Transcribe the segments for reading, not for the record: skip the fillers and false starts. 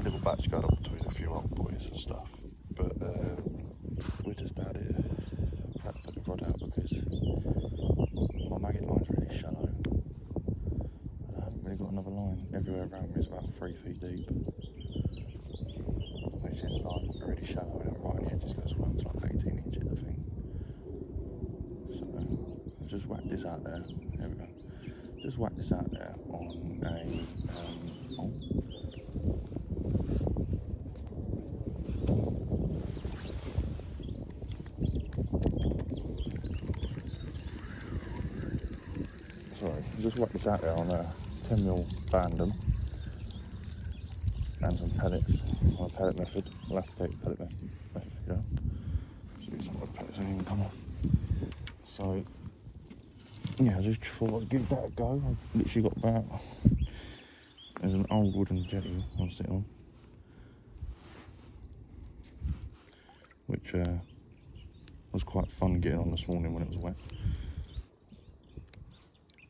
a little batch going up between a few old boys and stuff, but we just had to put the rod out because my maggot line's really shallow and I haven't really got another line. Everywhere around me is about 3 feet deep, which is like really shallow, and right on the edge just goes well to like 18 inches I think. So I'll just whack this out there. There we go. Just whack this out there on a just whack this out there on a 10mm bandom and some pellets on a pellet method, elasticated pellet method. Yeah. See some of the pellets don't even come off. So yeah, I just thought I'd give that a go. I've literally got about, there's an old wooden jetty I'm sitting on, which was quite fun getting on this morning when it was wet.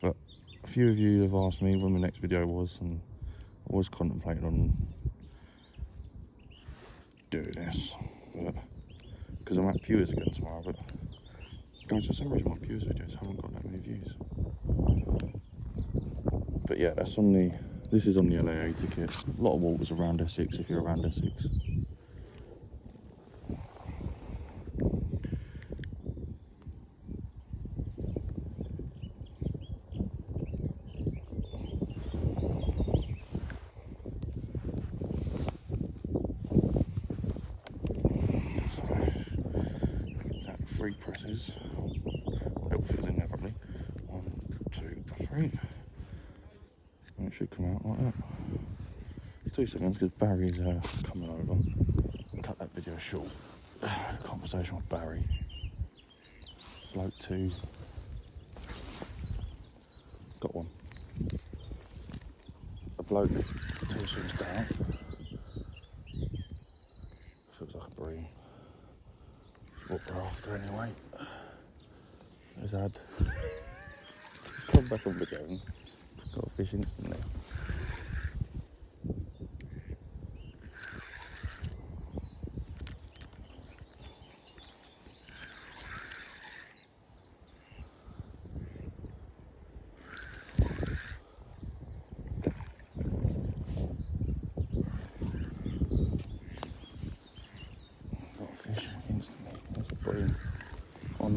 But a few of you have asked me when my next video was, and I was contemplating on doing this, but because I'm at Pewers again tomorrow, but guys, for some reason my Pewers videos haven't got that many views. But yeah, that's on the, this is on the LAA ticket. A lot of waters around Essex if you're around Essex. Three presses, everything's in there probably. 1, 2, 3, and it should come out like that. 2 seconds because Barry's coming over. I'll cut that video short. The conversation with Barry. Bloke 2. Got one. A bloke 2 swims down. Feels like a bream. What we're after anyway. There's Ad. Come back on video and got a fish instantly. Got a fish instantly. There's a bream on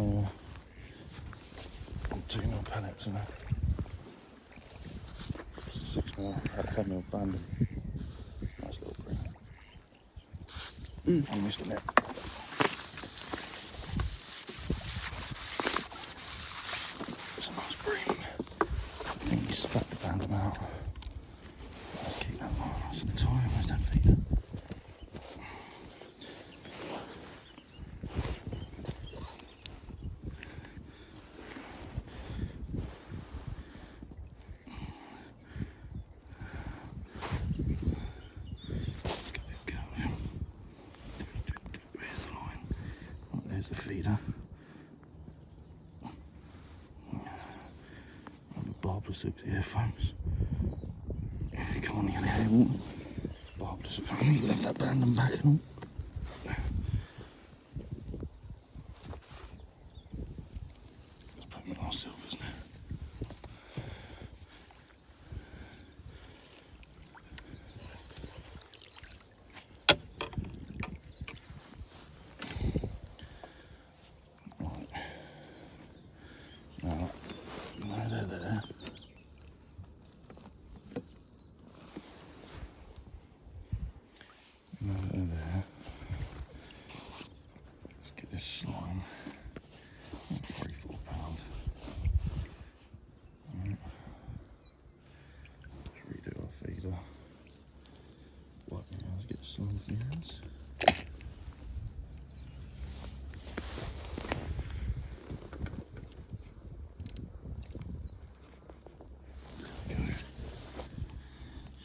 2mm pellets and a 6mm, 10mm bandom. Nice little bream. I missed a net. It's a nice bream. I think he spat the bandom out. Let's keep that one. That's the time. Where's that feeder? There's the feeder. Barbara Six earphones. Come on, nearly able. Barbara Six. I need to have that bandom back and all. Let's put them in our silvers now. No, they're there. No, they're there. Let's get this slime. 3-4 pound. Alright. Let's redo our feeder. Wipe my hands, get the slime off my hands.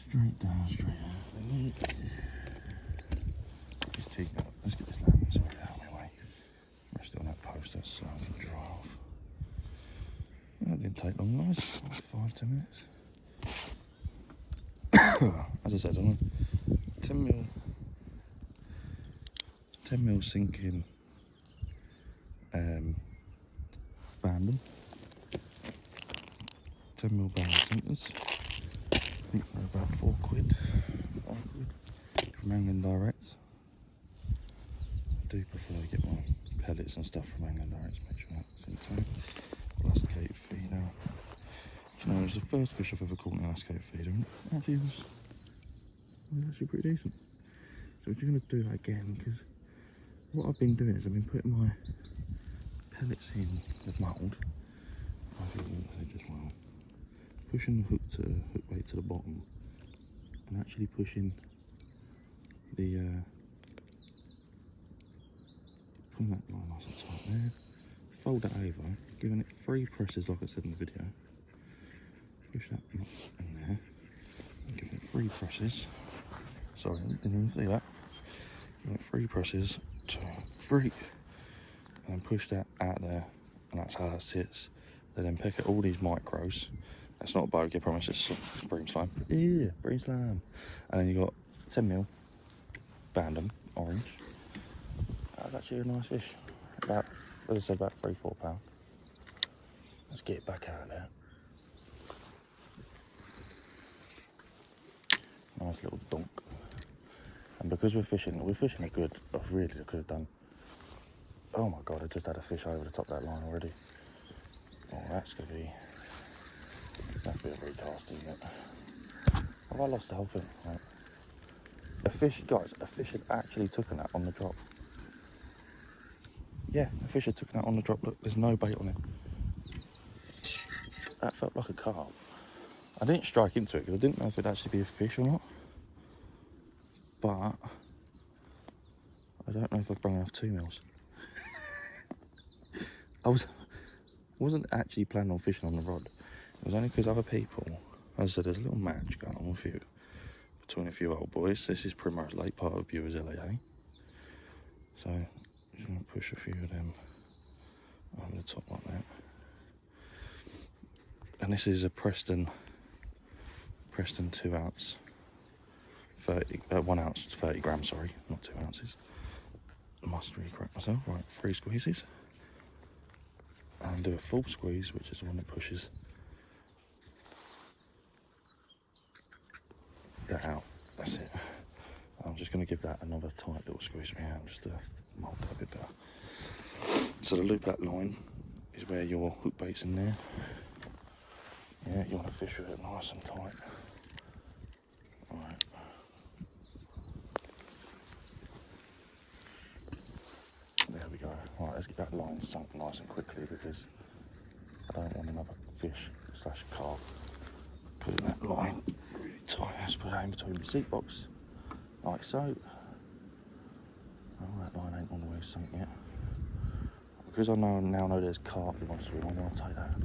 Straight down, straight out. Just cheek up. Let's get this landing sorted out of my way. Rest on that post, that's so I can dry off. That didn't take long, guys. 5-10 minutes. As I said, I'm 10 mil sinking Bandom. 10 mil barrel sinkers. I think they're about £4, £5 from Angling Directs. I do prefer to get my pellets and stuff from Angling Directs, make sure that's intact. Elasticated feeder. You know, it was the first fish I've ever caught an elasticated feeder, and actually it was actually pretty decent. So we're going to do that again, because what I've been doing is I've been putting my pellets in with mould. I think just well, pushing the hook weight to the bottom, and actually pushing the pulling that line nice and tight there. Fold that over, giving it 3 presses like I said in the video. Push that knot in there, and give it 3 presses. Sorry, I didn't even see that. Give it 3 presses, 2, 3, and then push that out there, and that's how that sits. They then pick at all these micros. That's not a bogey, I promise, it's bream slime. Yeah, bream slime. And then you got 10 mil Bandom orange. That's actually a nice fish. About, as I said, about £3–4. Let's get it back out of there. Nice little donk. And because we're fishing a good, I could have done. Oh my god, I just had a fish over the top of that line already. Oh, that's a bit of a retast, isn't it? Have I lost the whole thing? Right. A fish had actually taken that on the drop. Yeah, a fish had taken that on the drop. Look, there's no bait on it. That felt like a carp. I didn't strike into it because I didn't know if it'd actually be a fish or not. But I don't know if I've brought enough 2 mils. I wasn't actually planning on fishing on the rod. It was only because other people, as I said, there's a little match going on between a few old boys. This is Primrose Lake, part of Viewers LAA. So I'm just going to push a few of them over the top like that. And this is a Preston 2 ounce, 1 ounce, 30 grams, sorry, not 2 ounces. I must really correct myself. Right, 3 squeezes. And do a full squeeze, which is the one that pushes that out. That's it. I'm just going to give that another tight little squeeze with my hand just to mould that a bit better. So the loop that line is where your hook bait's in there. Yeah, you want to fish with it nice and tight. Alright. There we go. Right, let's get that line sunk nice and quickly because I don't want another fish / carp putting that line really tight. Let's put that in between the seat box, like so. Oh, that line ain't all the way sunk yet. Because I now know there's carp in my swim, I'm going to take that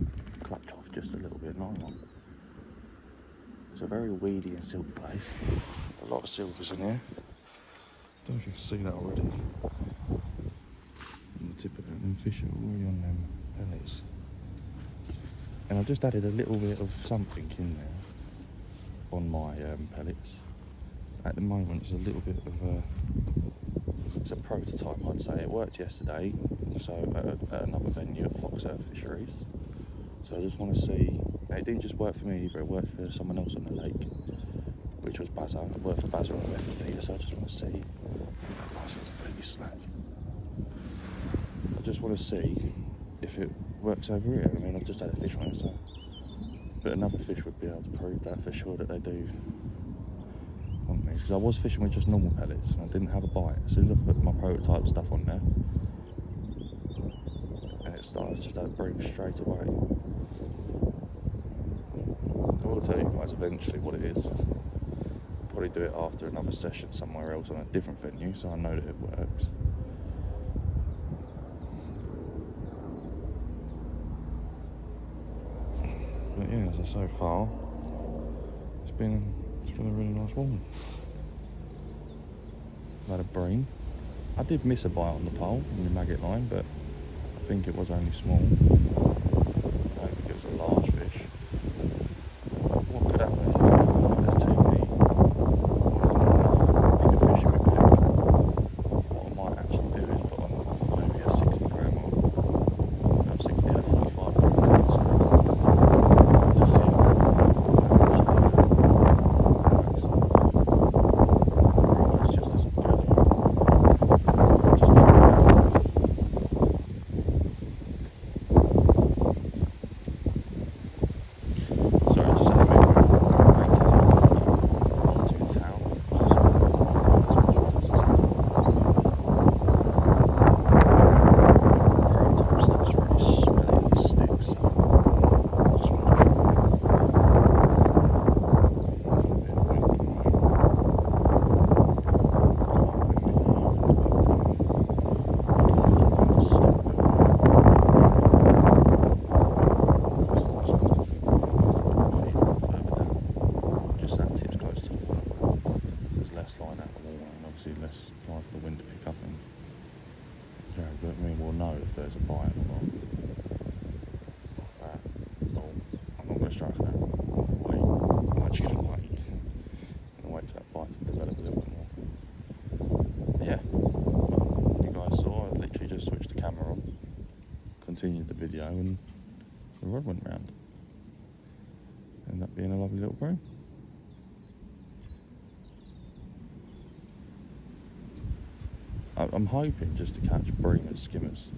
clutch off just a little bit, not a lot. It's a very weedy and silky place. A lot of silvers in here. I don't know if you can see that already. And the tip of them fish are already on them pellets. And I've just added a little bit of something in there on my pellets. At the moment, it's a little bit of it's a prototype, I'd say. It worked yesterday, so at another venue at Foxearth Fisheries. So I just want to see, and it didn't just work for me either, it worked for someone else on the lake, which was Bazza. It worked for Bazza on the feeder, so I just want to see, it's completely slack. I just want to see if it works over here. I mean, I've just had a fish on it, so, but another fish would be able to prove that for sure that they do want these. Because I was fishing with just normal pellets and I didn't have a bite. As soon as I put my prototype stuff on there, and it started just had a bream straight away. I will tell you guys eventually what it is. I'll probably do it after another session somewhere else on a different venue, so I know that it works. But yeah, so far it's been a really nice morning. I've had a bream. I did miss a bite on the pole in the maggot line, but I think it was only small. I don't think it was a large fish. What could happen is if there's too many, less line out the water and obviously less line for the wind to pick up and drag. But I mean, we'll know if there's a bite or not. Oh, I'm not going to strike that. I'm actually going to wait. I'm going to wait for that bite to develop a little bit more. Yeah, well, you guys saw, I literally just switched the camera on, continued the video, and the rod went round. Ended up being a lovely little bream. I'm hoping just to catch bream and skimmers.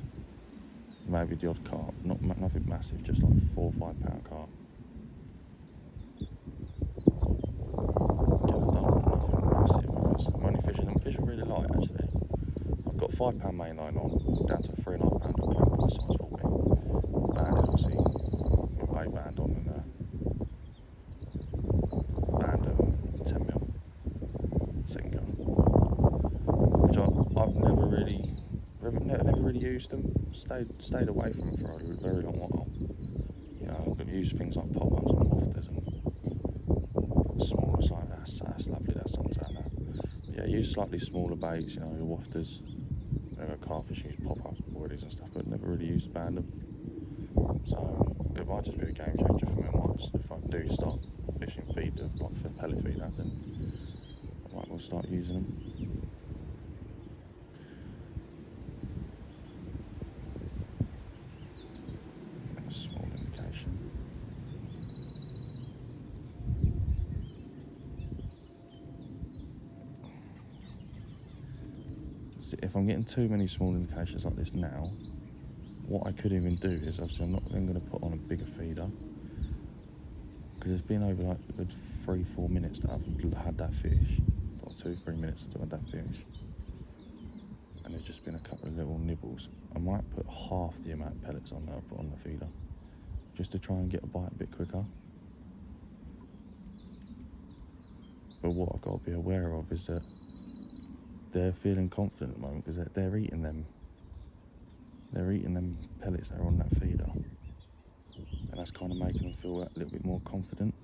Maybe the odd carp, nothing massive, just like 4 or 5 pound carp. Again, I don't want nothing massive because I'm only fishing really light actually. I've got 5 pound main line on, down to 3.5 pound on clamp for size 40. Band obviously, with bait band on and band 10mm sinker. Which I've never really used them. Stayed away from them for a very long while. You know, I've used things like pop-ups and wafters and smaller side. That's lovely. That sun's out there. But yeah, use slightly smaller baits. You know, your wafters, carfish, use pop-ups, boilies and stuff, but never really used band them. So it might just be a game changer for me. If I do start fishing feed, like for pellet feeder, then I might well start using them. If I'm getting too many small indications like this now, what I could even do is, obviously I'm not then going to put on a bigger feeder, because it's been over like a good 3-4 minutes that I've had that fish, or 2-3 minutes since I've had that fish, and there's just been a couple of little nibbles. I might put half the amount of pellets on that I put on the feeder, just to try and get a bite a bit quicker. But what I've got to be aware of is that they're feeling confident at the moment because they're eating them. They're eating them pellets that are on that feeder, and that's kind of making them feel a little bit more confident.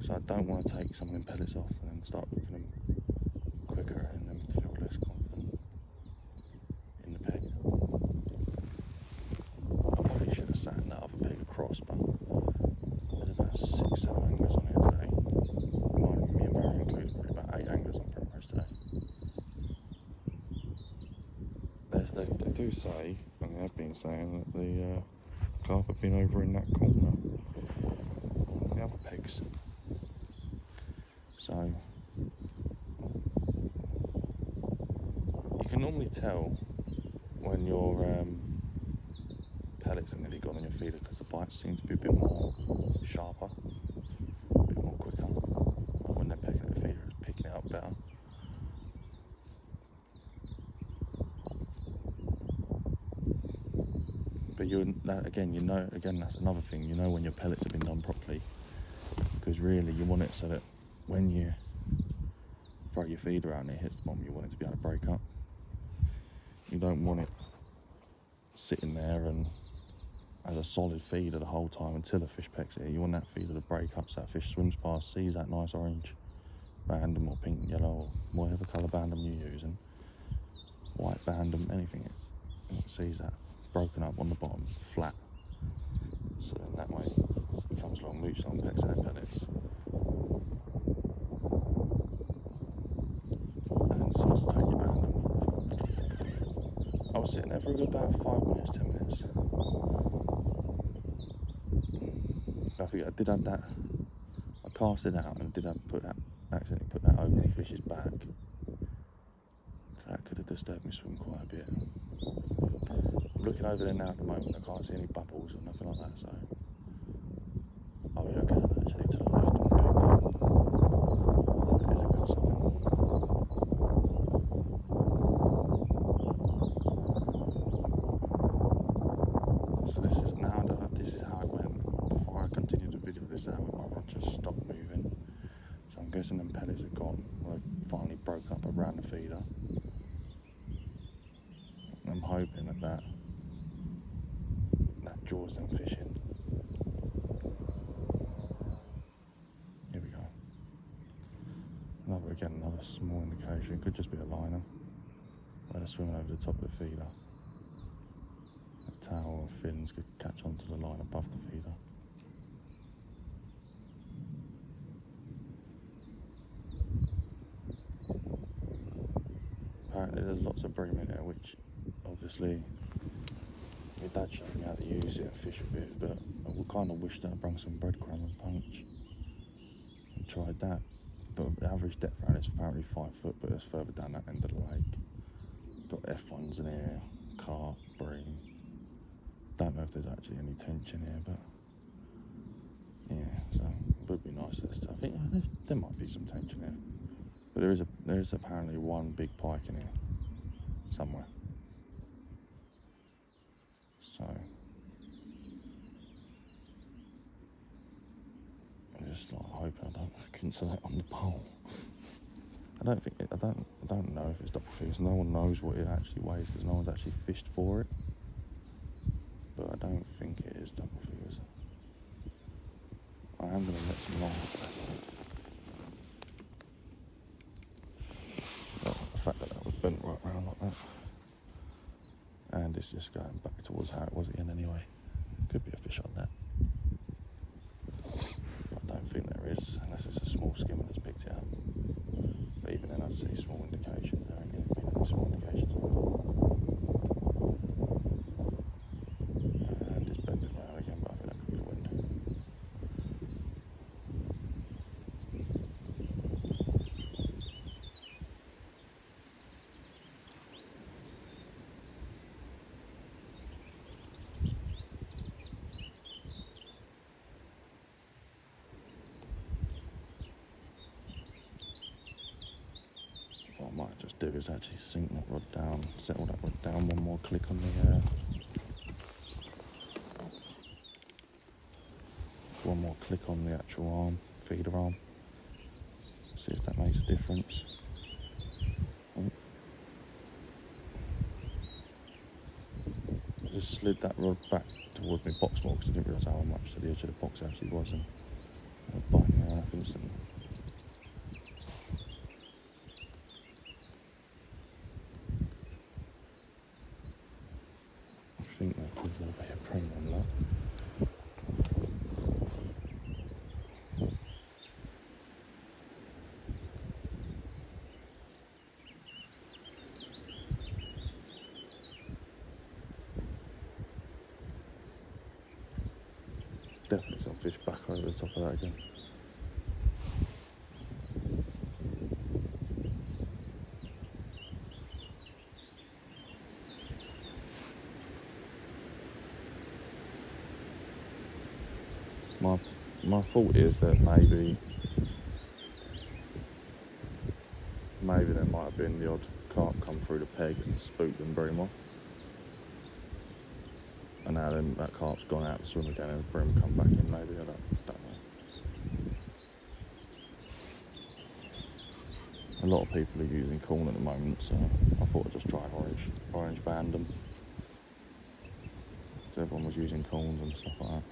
So I don't want to take some of them pellets off and then start looking them quicker and them feel less confident in the peg. I probably should have sat in that other peg across, but there's about 6-7 anglers on here today. Me and Barry included, probably about 8 anglers on primrose today. They do say, and they have been saying, that the carp have been over in that corner, the other pegs. So you can normally tell when your pellets are nearly gone on your feeder because the bites seem to be a bit more sharper, a bit more quicker. Like when they're pecking at the feeder, it's picking it up better. But again, that's another thing. You know when your pellets have been done properly, because really you want it so that when you throw your feeder out and it hits the bottom, you want it to be able to break up. You don't want it sitting there and as a solid feeder the whole time until a fish pecks it. You want that feeder to break up so that fish swims past, sees that nice orange bandem or pink and yellow or whatever colour bandem you're using, white bandem, anything, it sees that broken up on the bottom, flat. So then that way it comes along, mooches on, pecks their pellets, and then decides to take your bandem. I was sitting there for a good about 5 minutes, 10 minutes. I think I did have that, I cast it out and I did have to accidentally put that over a fish's back. That could have disturbed me swim quite a bit. I'm looking over there now at the moment, I can't see any bubbles or nothing like that, so... Oh yeah, I can actually, to the left on the peg there. So it is a good sign. So this is how it went. Before I continued the video, this is how my rod just stopped moving. So I'm guessing them pellets are gone. Well, they finally broke up around the feeder. And I'm hoping that draws them fish in. Here we go. Another small indication. Could just be a liner where they're swimming over the top of the feeder. The tail or fins could catch onto the line above the feeder. Apparently there's lots of bream in there, which obviously my dad showed me how to use it and fish with it, but I would kind of wish that I brought some breadcrumb and punch and tried that. But the average depth around it's apparently 5 foot, but it's further down that end of the lake. Got F1s in here, carp, bream. Don't know if there's actually any tension here, but yeah, so it would be nice to I think there might be some tension here. But there is apparently one big pike in here somewhere. So I'm just like hoping I couldn't select on the pole. I don't know if it's double figures. No one knows what it actually weighs because no one's actually fished for it. But I don't think it is double figures. I am going to let some light. The fact that was bent right round like that. And it's just going back towards how it was again anyway. Could be a fish on that. I don't think there is, unless it's a small skimmer that's picked it up. But even then I'd see small indications. There ain't going to be any small indications. And it's bending round again, but I think that could be the wind. What I might just do is actually sink that rod down, settle that rod down, one more click on the actual arm, feeder arm. See if that makes a difference. I just slid that rod back towards my box more because I didn't realise how much to the edge of the box actually was, and biting me off instantly. I think that could well be a prem on that. Definitely some fish back over the top of that again. My thought is that maybe there might have been the odd carp come through the peg and spooked and bream off. And now then that carp's gone out to swim again and the bream come back in maybe, I don't know. A lot of people are using corn at the moment, so I thought I'd just try orange band them. So everyone was using corns and stuff like that.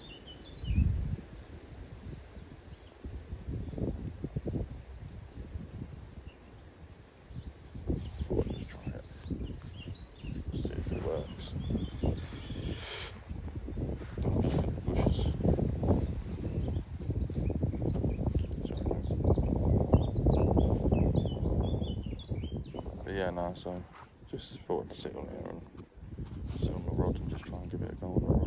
Thought I'd just try it. See if it works. Yeah, no, so just thought I'd sit on here and sit on the rod and just try and give it a go on the rod.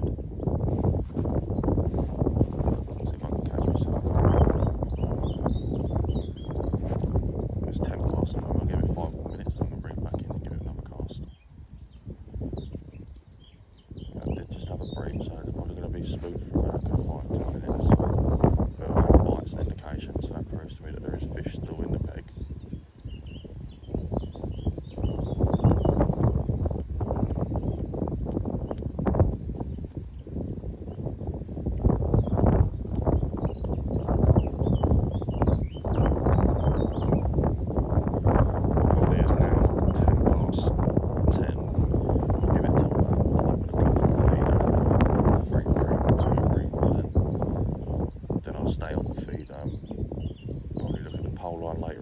See if I can catch myself. It's 10 past, and I'll give it 5 more minutes and I'm going to bring it back in and give it another cast. I did just have a bream, so they're probably going to be spooked for about 5-10 minutes. But I have bites and indication, so that proves to me that there is fish still in the peg.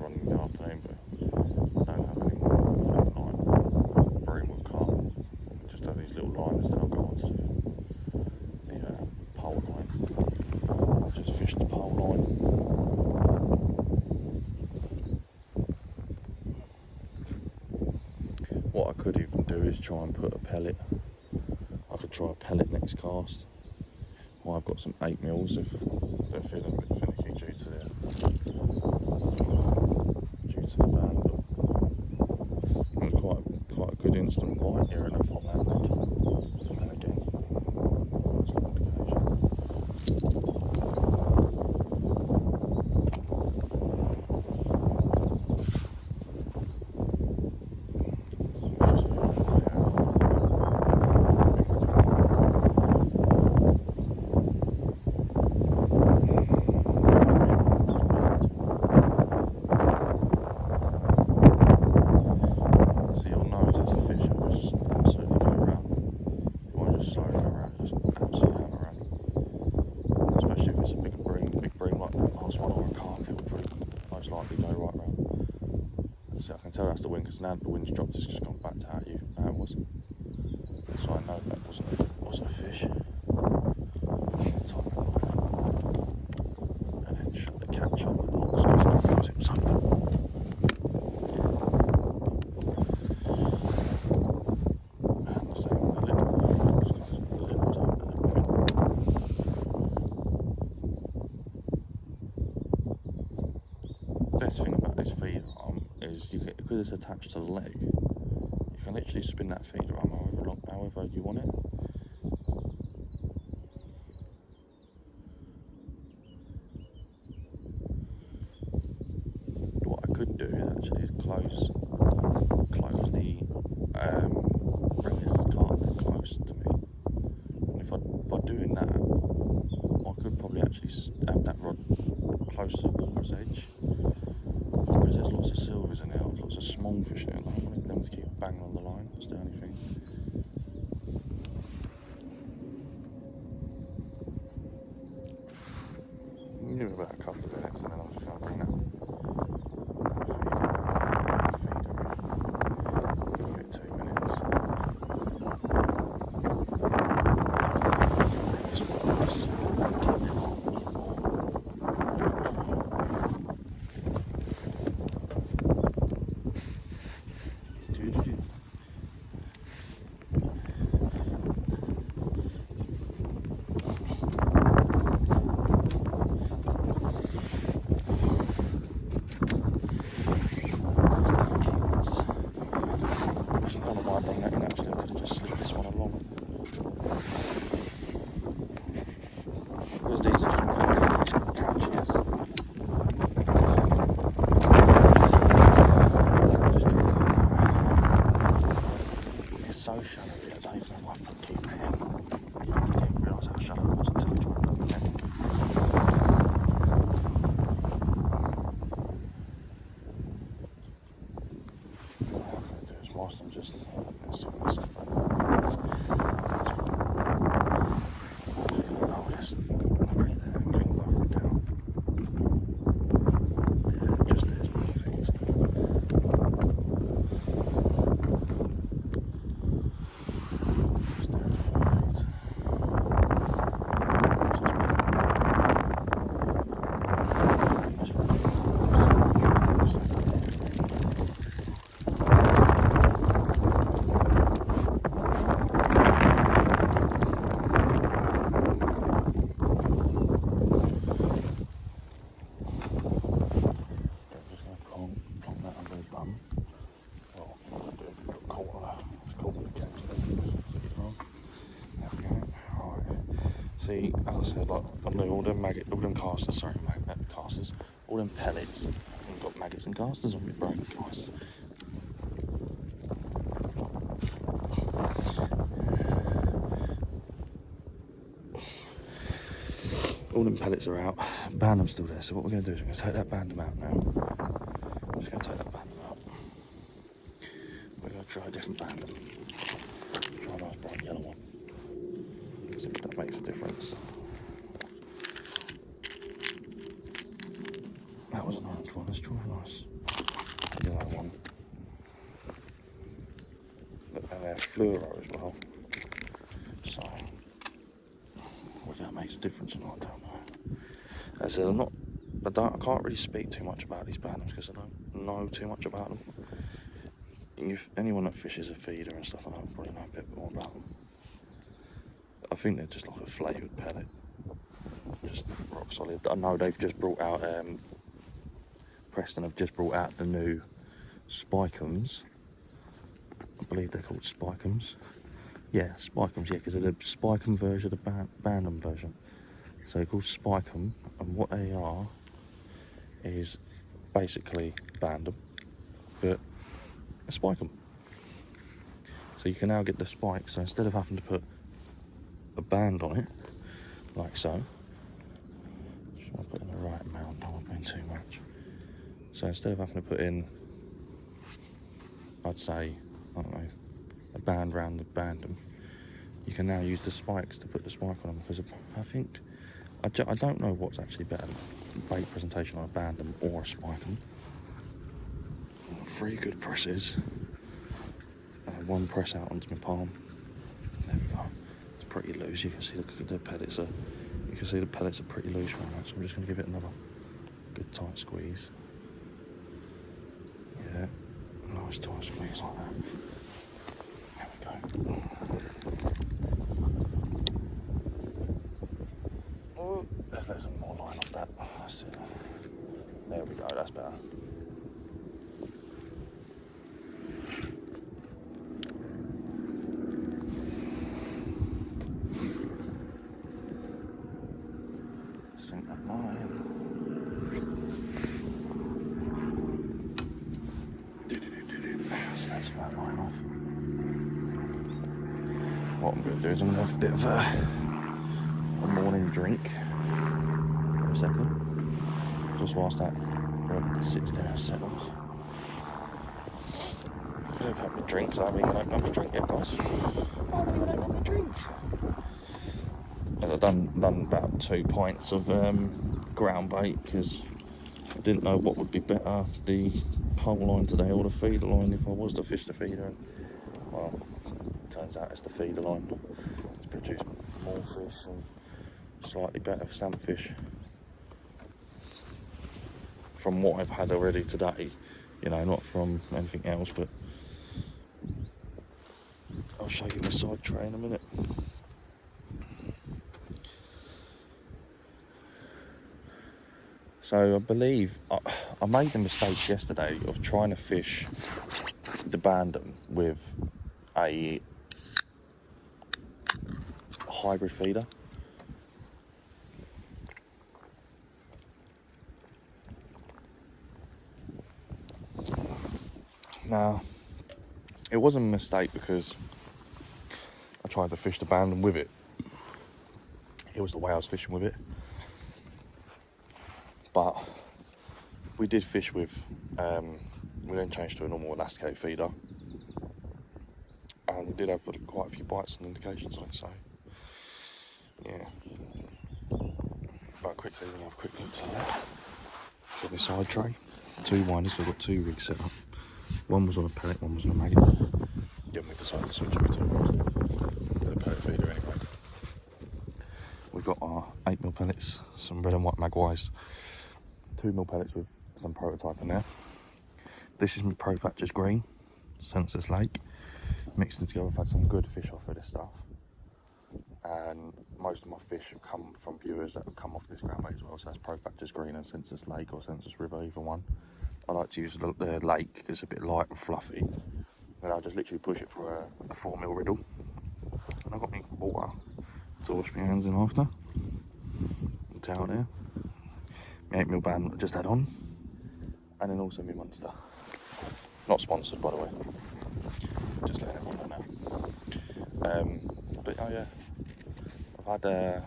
earlier on in the afternoon, but I don't have any more for the night. Bream will come. Just have these little liners, then I'll go on to the pole line. I'll just fish the pole line. What I could even do is try and put a pellet. I could try a pellet next cast. Well, I've got some 8mm if they're feeling a bit finicky due to the band. But it was quite a good instant bite here and if I landed. And then again, it's not an occasion. I can tell that's the wind because now that the wind's dropped, it's just gone back to how it was. So I know that wasn't a fish. And then shut the catch on the box because it was upside down. And the same with the lid. The lid was open. Best thing about this feeder is because it's attached to the leg, you can literally spin that feeder arm however you want it. What I could do actually is close the bring this carpet close to me. And if by doing that, I could probably actually have that rod close to the water's edge. Because there's lots of silvers in there, lots of small fish in there. I don't want them to keep banging on the line, that's the only thing. Give it about a couple of minutes and then I'll just try and bring that feeder in. Give it 2 minutes. Just like this. Actually, I could have just slipped this one along. Because these are just quick catches. It's so shallow here, I don't even know why I keep it in. I didn't realise how shallow it was until I tried it again. What I'm going to do is, whilst I'm just sorting myself out, see, as I said, like all them casters, casters, all them pellets. I've got maggots and casters on my brain, guys. All them pellets are out. Bandam's still there. So what we're going to do is we're going to take that bandam out now. I'm just going to take that bandam out. We're going to try a different bandam. Try a nice bright yellow one. See if that makes a difference. That was an orange one. Let's try a nice fluoro as well. So, whether that makes a difference or not, I don't know. As I said, I can't really speak too much about these Bantams because I don't know too much about them. Anyone that fishes a feeder and stuff like that will probably know a bit more about them. I think they're just like a flavoured pellet, just rock solid. I know they've just brought out, Preston have just brought out the new Spikums. I believe they're called Spikums. Yeah, Spikums, yeah, because they're the Spikum version, the Bantam version. So they're called Spikum, and what they are is basically Bantam, but a Spikum. So you can now get the spikes, so instead of having to put a band on it, like so, try to put in the right amount, don't want to put in too much. So instead of having to put in, I'd say, I don't know, a band round the Bantam, you can now use the spikes to put the spike on them, because I think, I don't know what's actually better, bait presentation on a Bantam or a Spikum. 3 good presses, one press out onto my palm. There we go. It's pretty loose. You can see the pellets are. You can see the pellets are pretty loose right now. So I'm just going to give it another good tight squeeze. Yeah, nice tight squeeze like that. There we go. Oh, let's let some more line off that. That's it. There we go. That's better. Sink that line. So that's that line off. What I'm going to do is I'm going to have a bit of a morning drink for a second, just whilst that sits there and settles. I've had my drinks. I haven't even opened up my drink yet, guys. I haven't even opened up my drink. I've done about 2 pints of ground bait because I didn't know what would be better, the pole line today or the feeder line if I was to fish the feeder. And, well, turns out it's the feeder line. It's produced more fish and slightly better for salmon fish from what I've had already today. You know, not from anything else, but I'll show you my side tray in a minute. So I believe I made the mistake yesterday of trying to fish the Bantam with a hybrid feeder. Now, it wasn't a mistake because I tried to fish the Bantam with it. It was the way I was fishing with it. But we did fish with, we then changed to a normal elasticate feeder. And we did have quite a few bites and indications on it, so yeah. But quickly, we'll have a quick look to the left. Got my side tray. 2 winders, so I've got 2 rigs set up. One was on a pellet, one was on a maggot. Then we decided to switch over to a pellet feeder anyway. We've got our 8mm pellets, some red and white magwies, 2mm pellets with some prototype in there. This is my Profactors green, Census Lake. Mixed them together, I've had some good fish off of this stuff. And most of my fish have come from viewers that have come off this ground bait as well. So that's Profactors green and Census Lake or Census River, either one. I like to use the lake because it's a bit light and fluffy. And I'll just literally push it for a 4mm riddle. And I've got my water to wash my hands in after. The towel there. My 8mm band just had on. And then also my Monster. Not sponsored, by the way. Just letting everyone know now. But oh yeah, I've had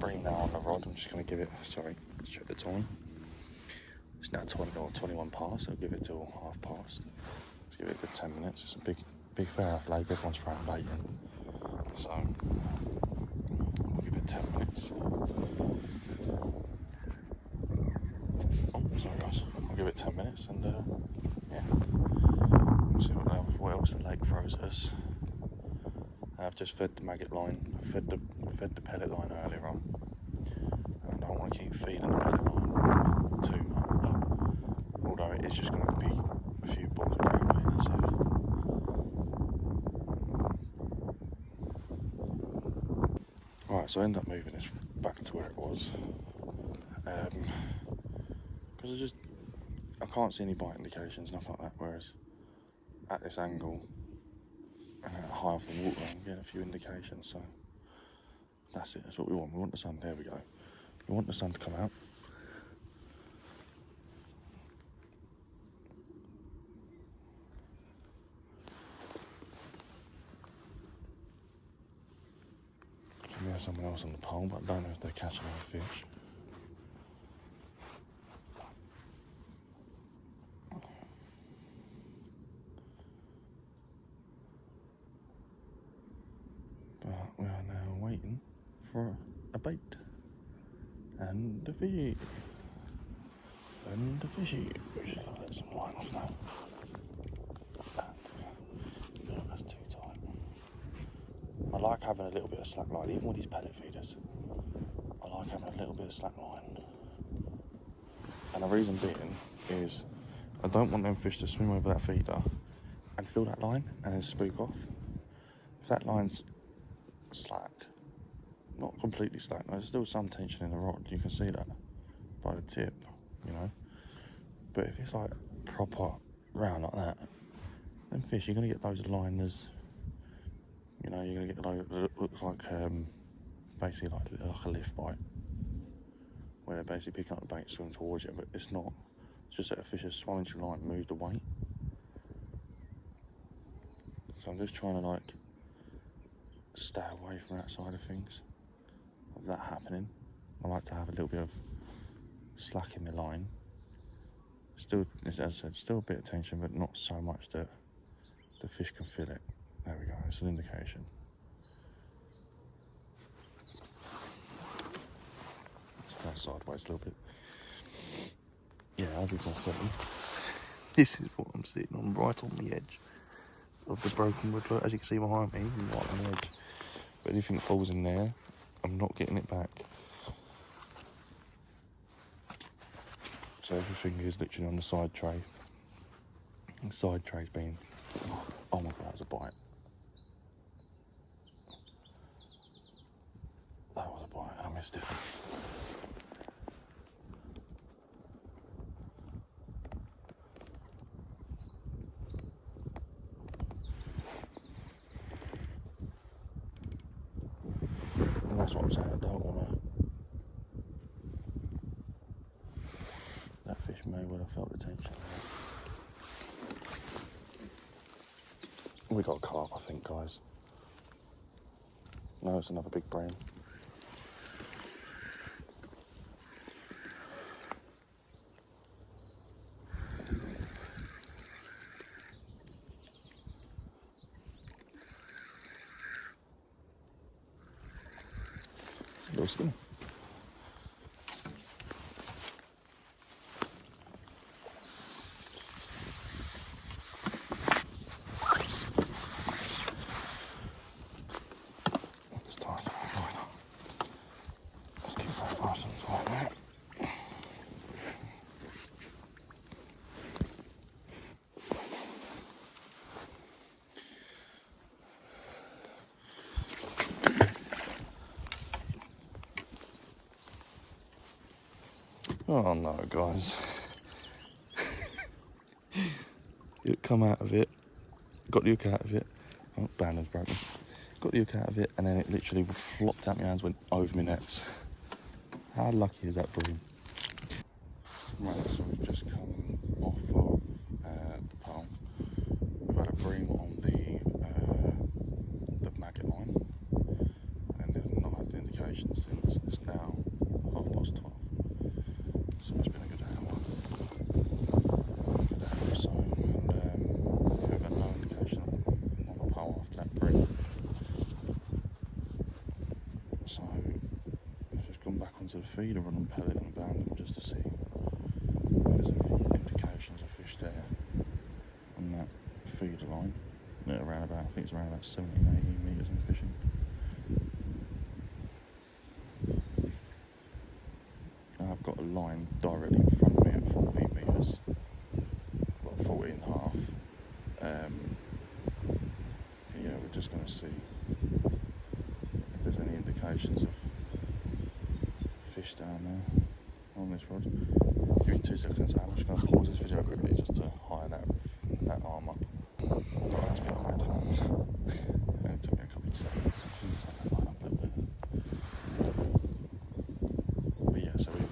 Bream now on the rod. I'm just going to give it, sorry, let's check the time. It's now 20 or 21 past, so I'll give it till 1/2 past. Let's give it a good 10 minutes. It's a big fair lake, everyone's throwing bait in. So, we'll give it 10 minutes. Oh, sorry guys. I'll give it 10 minutes and, yeah. see what else the lake throws at us. I've just fed the maggot line. I fed the pellet line earlier on. I don't want to keep feeding the pellet line too much. Although it is just going to be a few balls of brown bait, that's it. Right, so I end up moving this back to where it was. Because I can't see any bite indications, nothing like that, whereas at this angle, high off the water, I'm getting a few indications, so that's it, that's what we want. We want the sun, there we go. We want the sun to come out. There's someone else on the pole, but I don't know if they're catching any fish. But we are now waiting for a bait and a fishy. And a fishy. We should let some line off now. No, that's too tight. I like having a little bit of slack line, even with these pellet feeders. I like having a little bit of slack line. And the reason being is I don't want them fish to swim over that feeder and feel that line and then spook off. If that line's slack, not completely slack, there's still some tension in the rod, you can see that by the tip, you know. But if it's like proper round like that, then fish, you're going to get those liners, you know, you're going to get those that looks like basically like a lift bite, where they're basically picking up the bait, swimming towards you, but it's not. It's just that a fish has swum into the line, moved away. So I'm just trying to like stay away from that side of things, of that happening. I like to have a little bit of slack in the line. Still, as I said, still a bit of tension, but not so much that the fish can feel it. There we go, it's an indication. Let's turn sideways a little bit. Yeah, as you can see, this is what I'm sitting on, right on the edge of the broken wood. As you can see behind me, I'm right on the edge. But anything that falls in there, I'm not getting it back. So everything is literally on the side tray. The side tray's been, oh my god, that was a bite. That was a bite and I missed it. And that's what I'm saying, I don't want to. That fish may well have felt the tension. We got a carp, I think, guys. No, it's another big Bream. It's a little skinny. Oh no, guys. It come out of it, got the hook out of it. Oh, band is broken. Got the hook out of it, and then it literally flopped out my hands, went over my nets. How lucky is that Bream? Right, so we've just come off of the pole. We've had a Bream on the maggot line, and they've not had the indication since. It's now 12:30. So it's been a good hour. Good hour or so, and we've had no indication on the pole after that Bream. So I've just gone back onto the feeder run and pellet and abandoned just to see if there's any indications of fish there on that feeder. at around about, I think it's around about 17, 18 metres in fishing. I've got a line directly in front of me at 14 metres, well 14 and a half. Yeah, we're just going to see if there's any indications of fish down there on this rod. Give me 2 seconds, I'm just going to pause this video quickly just to hire that arm up. That's a bit weird. It only took me a couple of seconds. But yeah, so we've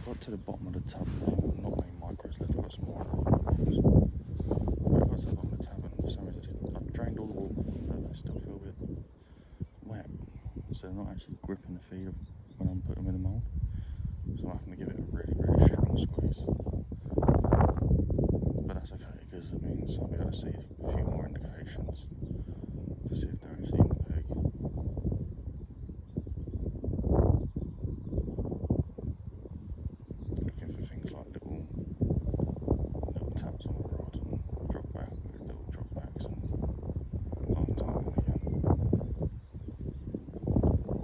got to the bottom of the tub now. Not many micros left, I've got some more. But I got to the bottom of the tub and for some reason I've drained all the water, but they still feel a bit wet. So they're not actually gripping the feed when I'm putting them in the mould. So I'm going to give it a really, really strong squeeze. But that's okay, because it means I'll be able to see a few more indications to see if they're actually in the peg. Looking for things like little taps on the rod and drop back with little drop backs and long time again.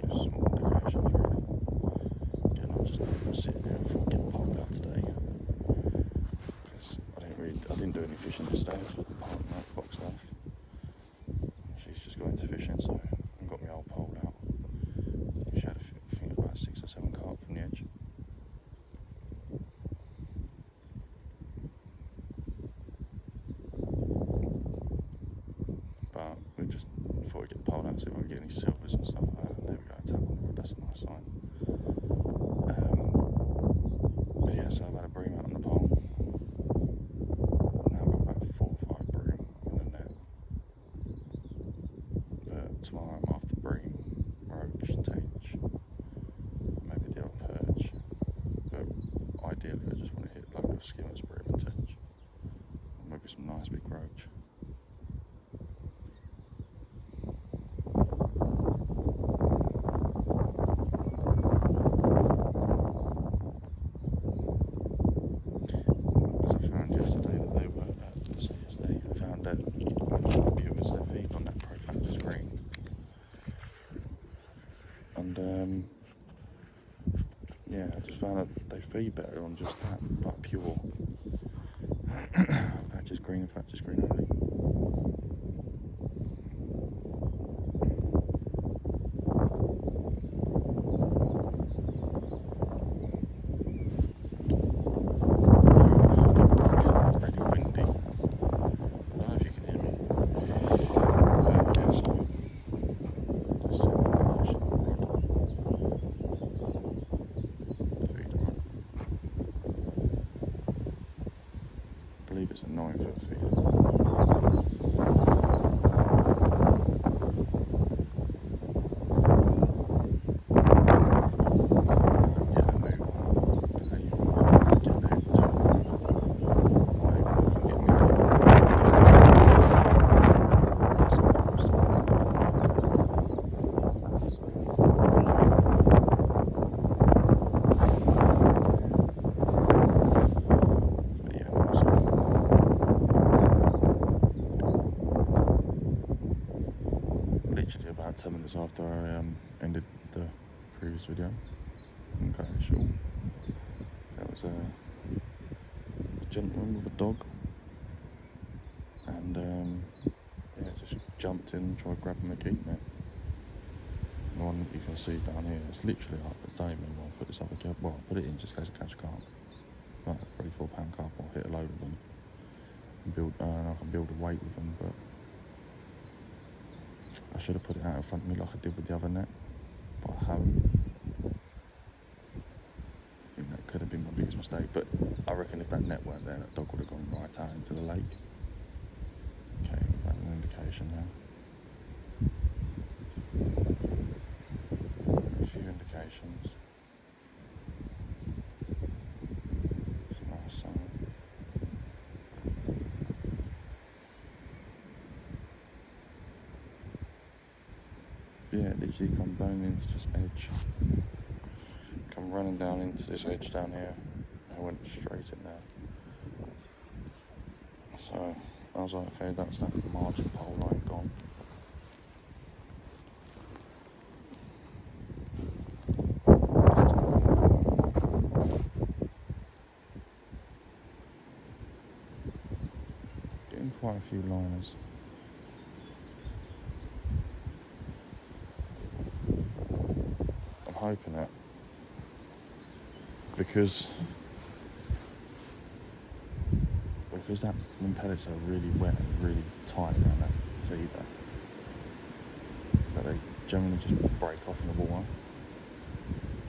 Just small indications really. Again, I'm just sitting here before getting pulled out today. I didn't do any fishing today, I was with the partner at Fox Life. She's just got into fishing, so I got my old pole out. She had, I think, about 6 or 7 carp from the edge. But we just thought we'd get the pole out, see if we can get any silvers and stuff like that. There we go, tap on the rod, that's a nice sign. But yeah, so I've had a bream out on the pole. Tomorrow I'm after bream, roach, tench, maybe the old perch, but ideally I just want to hit like a skimmers, bream and tench, maybe some nice big roach. As I found yesterday that they were, I found that viewers, they feed on that Pro screen. And yeah, I just found that they feed better on just that, like pure Thatcher's green and Thatcher's green only. Really windy. I don't know if you can hear me. Yeah, so let's see what I'm fishing on the rod. I believe it's a 9-foot feed. Literally about 10 minutes after I ended the previous video. Okay, sure. There was a gentleman with a dog, and yeah, just jumped in and tried grabbing the keep net. The one that you can see down here, it's literally like the day meanwhile. I put this up again, well, I put it in just in case I catch a carp, like a 3-4 pound carp, or hit a load of them, and build, and I can build a weight with them, but I should have put it out in front of me like I did with the other net, but I haven't. I think that could have been my biggest mistake, but I reckon if that net weren't there, that dog would have gone right out into the lake. Okay, that's an indication now. A few indications. It's a nice sign. Yeah, literally come down into this edge. Come running down into this edge down here. I went straight in there. So I was like, okay, that's that margin pole light gone. Getting quite a few liners. I'm hoping it, because them pellets are really wet and really tight around that feeder, that they generally just break off in the water.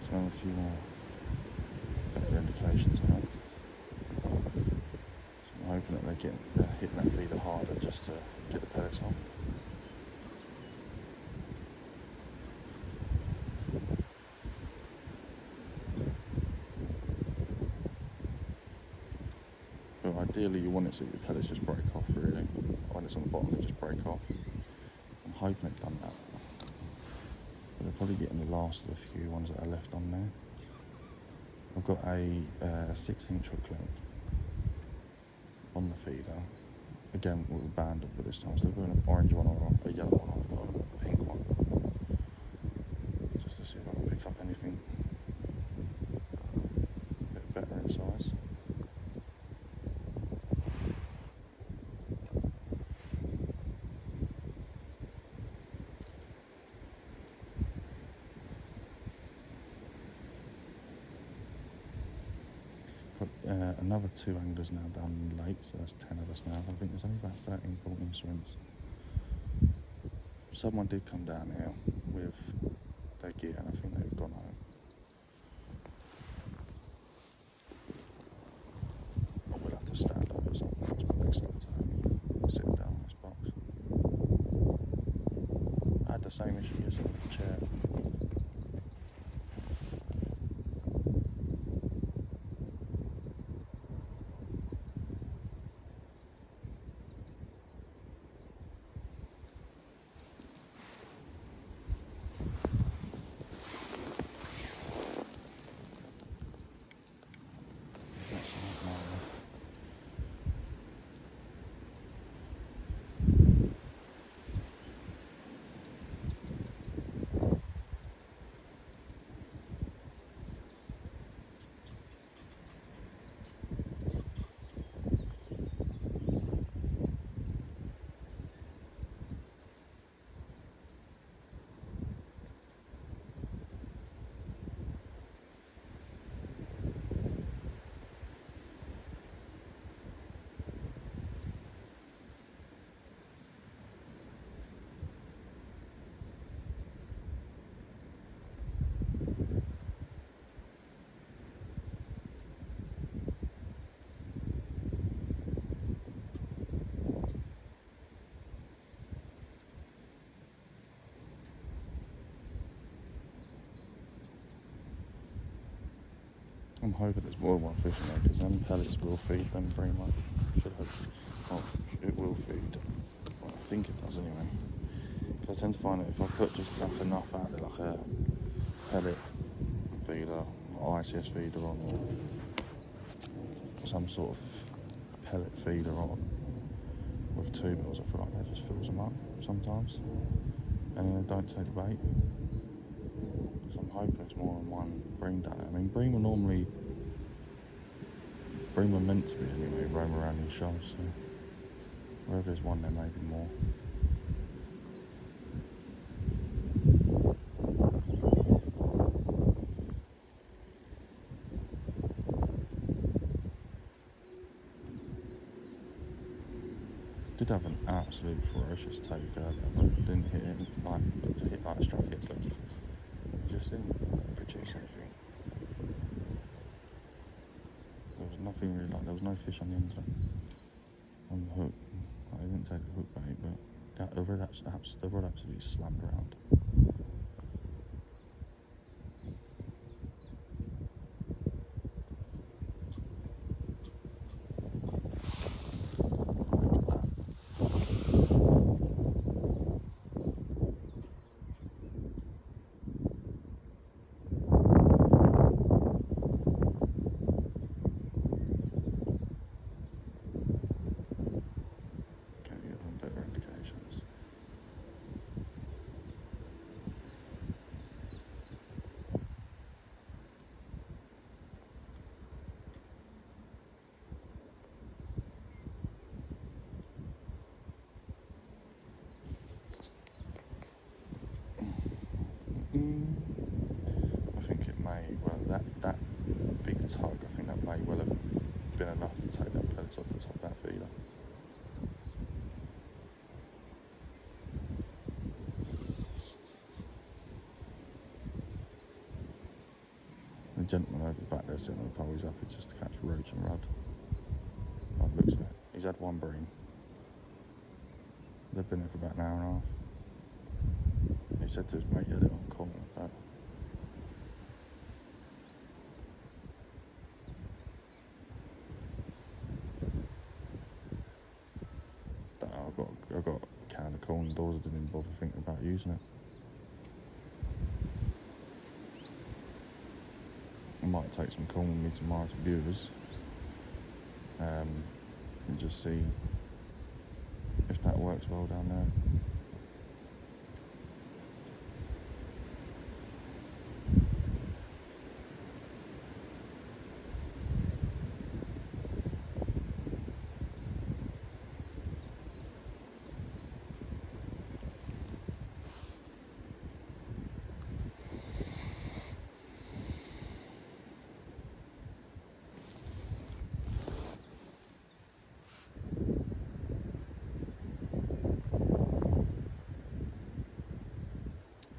So I have a few more better indications on that. So I'm hoping that they're hitting that feeder harder just to get the pellets on. But ideally you want it so your pellets just break off really. When it's on the bottom they just break off. I'm hoping it's done that. But they're probably getting the last of the few ones that are left on there. I've got a 6-inch hook length on the feeder. Again with a band up, but this time instead of an orange one or a yellow one, I've got a pink one. Just to see if I can pick up anything a bit better in size. Another 2 anglers now down in the lake, so that's 10 of us now. I think there's only about 13, 14 swims. Someone did come down here with their gear and I think they've gone home. I will have to stand up at some point, it's my next stop to sitting down on this box. I had the same issue yesterday with the chair. I'm hoping there's more than one fish in there, because them pellets will feed them very much. Should have. Oh, it will feed. Well, I think it does anyway. Because I tend to find that if I put just like enough out there, like a pellet feeder, or ICS feeder on, or some sort of pellet feeder on, with 2 mils, I feel like that just fills them up sometimes. And then they don't take the bait. I'm hoping it's more than one bream down there. I mean, bream are meant to be anyway, roam around in shoals, so wherever there's one there may be more. Did have an absolute ferocious take earlier, but didn't hit him like struck it, but just didn't produce anything. There was nothing really, like there was no fish on the end of on the hook. I didn't take the hook bait, but the rod absolutely slammed around. to take that pellets off the top of that feeder. The gentleman over back there sitting on the pole, he's happy just to catch roach and rudd. By the looks of it. He's had one bream. They've been there for about an hour and a half. He said to his mate, yeah, they're on call. I've got a can of corn indoors. I didn't even bother thinking about using it. I might take some corn with me tomorrow to viewers and just see if that works well down there.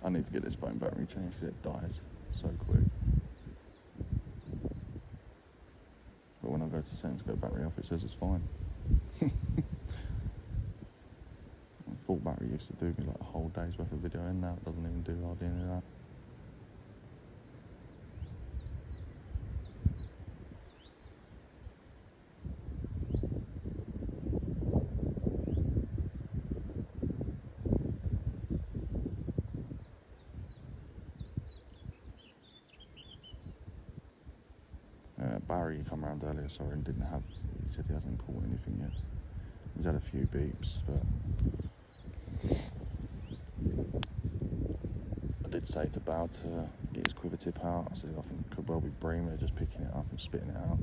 I need to get this phone battery changed because it dies so quick. But when I go to settings, go battery off, it says it's fine. Full battery used to do me like a whole day's worth of video, and now it doesn't even do hardly any of that. Barry come around earlier, sorry, and didn't have, he said he hasn't caught anything yet. He's had a few beeps, but I did say to Bow to get his quiver tip out. I said I think it could well be Bream, they're just picking it up and spitting it out.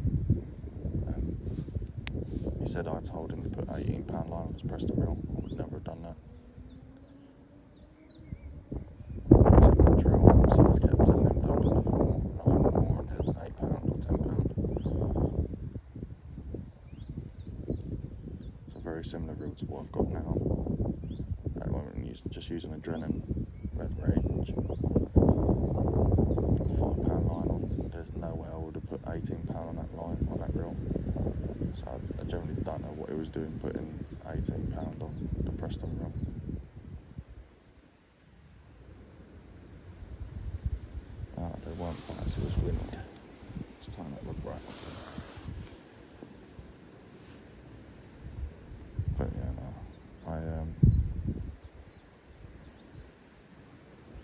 He said I told him to put 18-pound line on his Preston reel. I would never have done that. So I kept telling him don't put nothing more, and had an 8-pound or 10-pound. It's a very similar reel to what I've got now. At the moment I'm just using a Drennan Red Range. 5-pound line on. There's no way I would have put 18-pound on that line, on that reel. So I generally don't know what he was doing putting 18-pound on the Preston reel. They weren't bites, it was wind. Let's time that look right. But yeah, no, I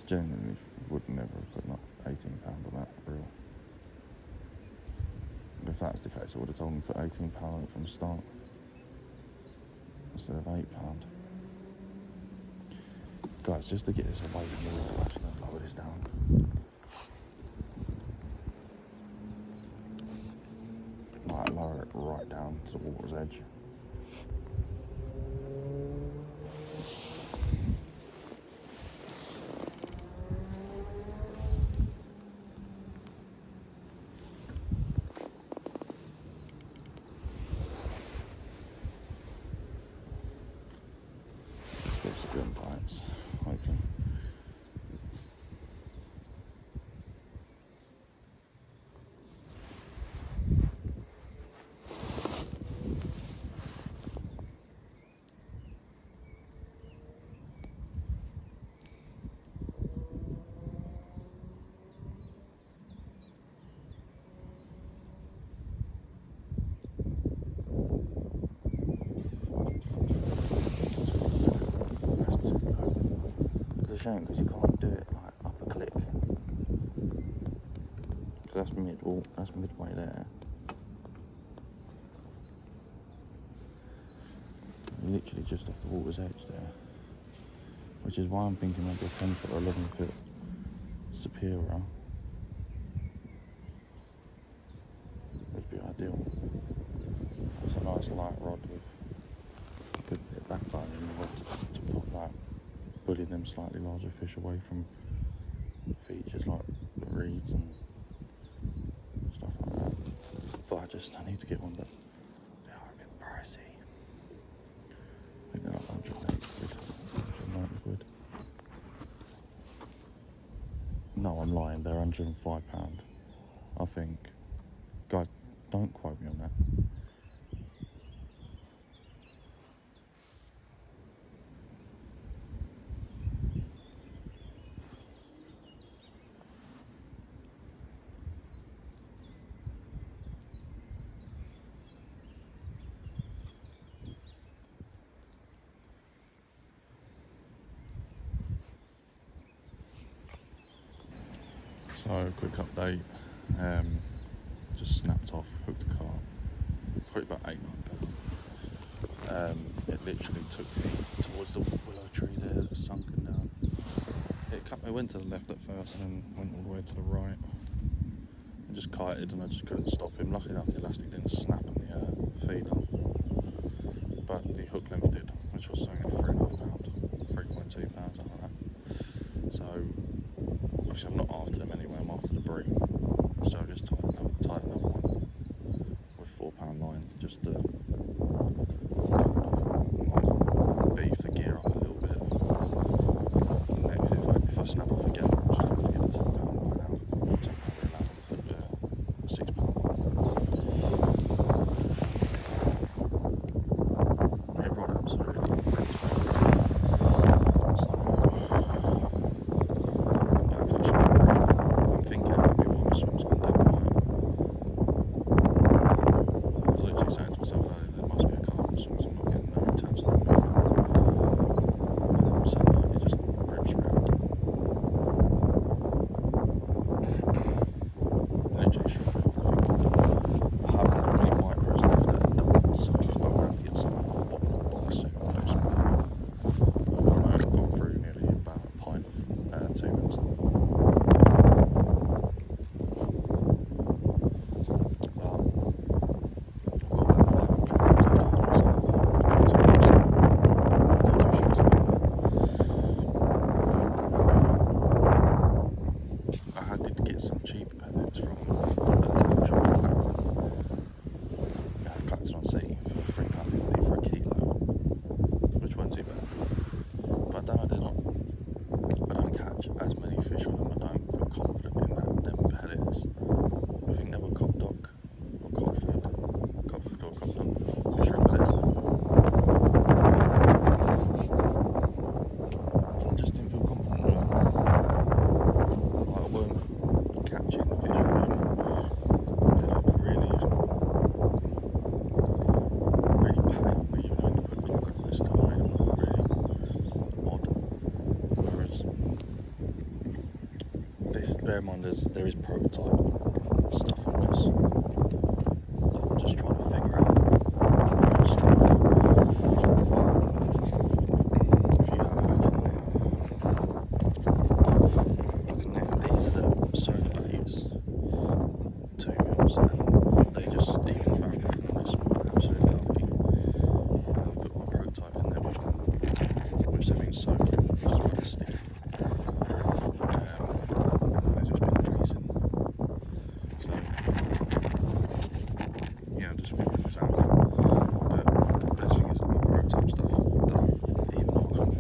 genuinely would never have put not 18-pound on that reel. If that's the case, I would have told him to put 18-pound on it from the start instead of 8-pound. Guys, just to get this away from the water, actually, I'll lower this down. Might lower it right down to the water's edge. Still some good bites, hopefully. Shame because you can't do it like up a click, because that's midway there. Literally just off the water's edge there, which is why I'm thinking maybe a 10-foot or 11-foot Superior would be ideal. It's a nice light rod with a good bit of backbone in the rod to put that. Putting them slightly larger fish away from features like the reeds and stuff like that. But I need to get one that they're £105, I think. Guys, don't quote me on that. So, quick update. Just snapped off, hooked the car. Probably about £8-9. It literally took me towards the willow tree there that was sunken down. It went to the left at first and then went all the way to the right. It just kited and I just couldn't stop him. Luckily enough the elastic didn't snap on the feeder. But the hook length did, which was something like £3.5, £3.2, something like that. So, obviously I'm not after them anyway, I'm after the Bream. So I just tied another one with £4 line just to beef the gear up a little bit. And next, if I snap off again, I'm just going to get a £10 line out. £10 line out, but £6 line. Yeah, rod absolutely. I'm thinking maybe one of the swims gone down quiet. I was literally saying to myself earlier, there must be a car that swims, I'm not getting no tabs on the move. Sunlight, it just rips around. Literally shot me off the thing. I haven't got any micros left at that, so I'm going to have to get some box soon. I've gone through nearly about a pint of 2 mils. Some cheap pellets from the town shop in Clacton on Sea for £3.50 for a kilo, which weren't too bad. But I don't catch as many fish on them. I don't feel confident in them pellets. I think they were copdock or codfed or copdock shrimp pellets. I just didn't feel confident with them. I weren't catching the fish from them. They look really pale when you put clock on this to mine. Really odd. Whereas this, bear in mind, there is prototype stuff on this. I'm just trying to figure out stuff. If you have a look in there. And they just even fabric on this one, absolutely lovely. And I've put my prototype in there with them, which they've been soaked in, which is rather stiff. They've just been amazing. So, yeah, I'm just figuring this out now. But the best thing is that my prototype stuff, even though I can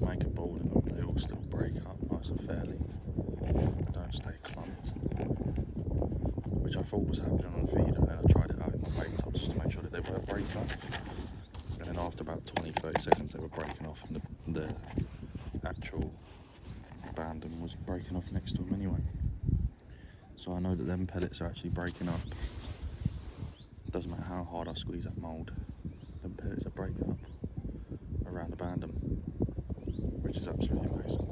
make a ball in them, they all still break up nice and fairly. They don't stay clumped. Which I thought was happening on the feeder, and then I tried it out in my bait top just to make sure that they were breaking off. And then after about 20-30 seconds they were breaking off, and the actual bandum was breaking off next to them anyway. So I know that them pellets are actually breaking up. It doesn't matter how hard I squeeze that mould, them pellets are breaking up around the bandum, which is absolutely amazing.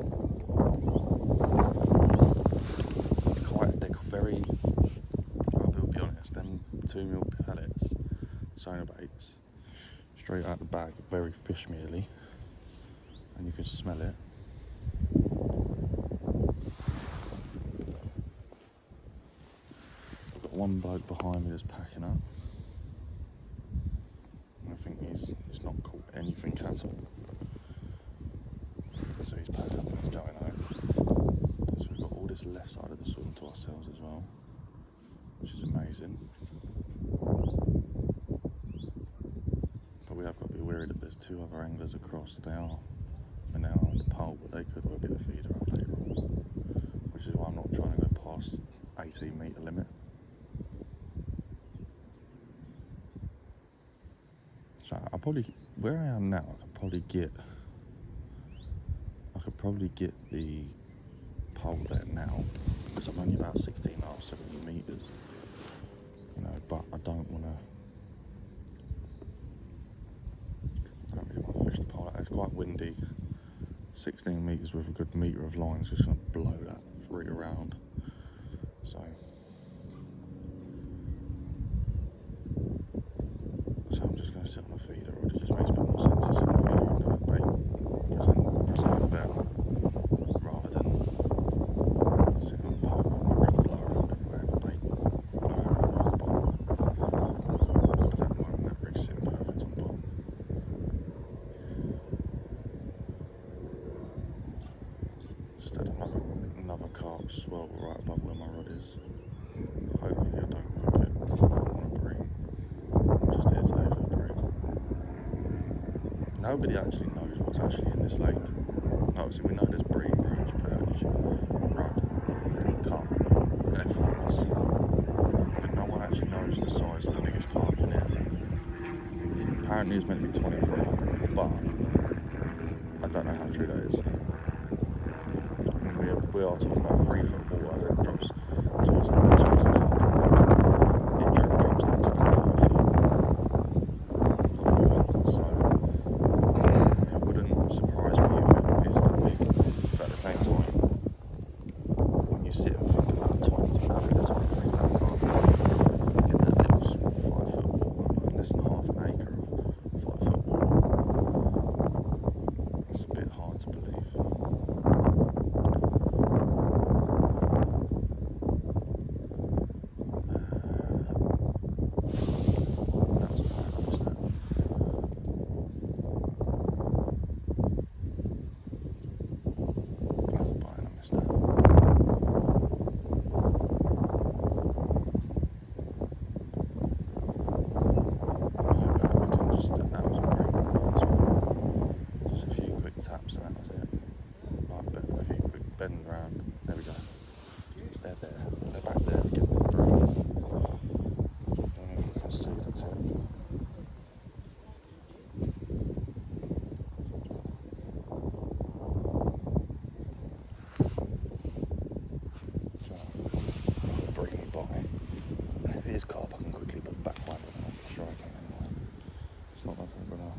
They're very, I will be honest, them 2 mil pellets, sonar baits, straight out the bag, very fish mealy, and you can smell it. I've got one bloke behind me that's packing up. I think he's not caught anything at all. So he's packed up and he's going home. So we've got all this left side of the swim to ourselves as well, which is amazing. But we have got to be wary that there's 2 other anglers across. They are on the pole, but they could well get a feeder up later on, which is why I'm not trying to go past 18-metre limit. So I probably, where I am now, I could probably get the pole there now, because I'm only about 16.5, 17 metres, you know, but I don't really want to fish the pole. It's quite windy. 16 metres with a good metre of line is just going to blow that rig around. So I'm just going to sit on the feeder rod. It just makes a bit more sense to sit on the feeder and have a bait present it better, rather than sitting on the pole and my rig blow around everywhere and the bait blow around off the bottom. Because at the moment that rig's sitting perfect on bottom. Just had another carp swirl right above where my rod is. Hopefully I don't like it on a bream. I'm just here today for the bream. Nobody actually knows what's actually in this lake. Obviously we know there's bream, brooch, perch, rudd, carp, F1s. But no one actually knows the size of the biggest carp in here. Apparently it's meant to be 23, but I don't know how true that is. We are talking about 3 foot water that drops towards the carp. It drops down to about 5 foot of water, so it wouldn't surprise me if it is that big. But at the same time, when you sit and think about the times and how big the 23 pound carp is in that little small 5 foot water, like less than half an acre of 5 foot water, it's a bit hard to believe. Taps and that was it. Like a few quick bends around. There we go. They're there. They're back there again. I don't know if you can see the tip. Breamy bite. And if it is carp, I can quickly put the back one on the strike anymore. It's not like I'm gonna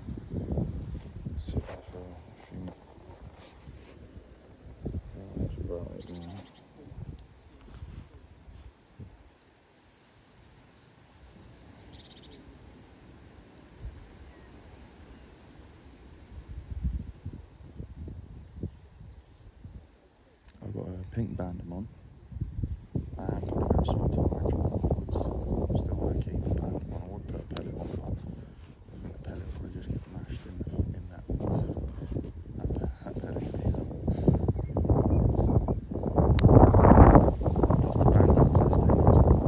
sit there for a few minutes. That's right now. I've got a pink bandom on. I'm probably going to swap to a natural afterwards. Still want to keep the bandom on. I would put a pellet on, but I think the pellet will probably just get mashed in that pellet feeder. Plus the bandoms, they stay nice and hard.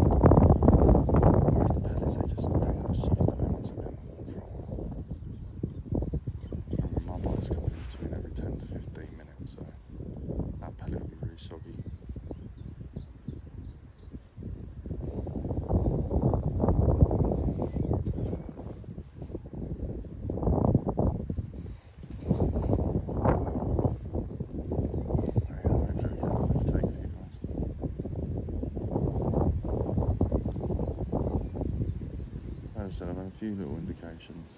Whereas the pellets, they just take a softer ones a bit more for a while. And my bite's coming in between every 10 to 15 minutes, so that pellet will be really soggy. As I said, I've had a few little indications.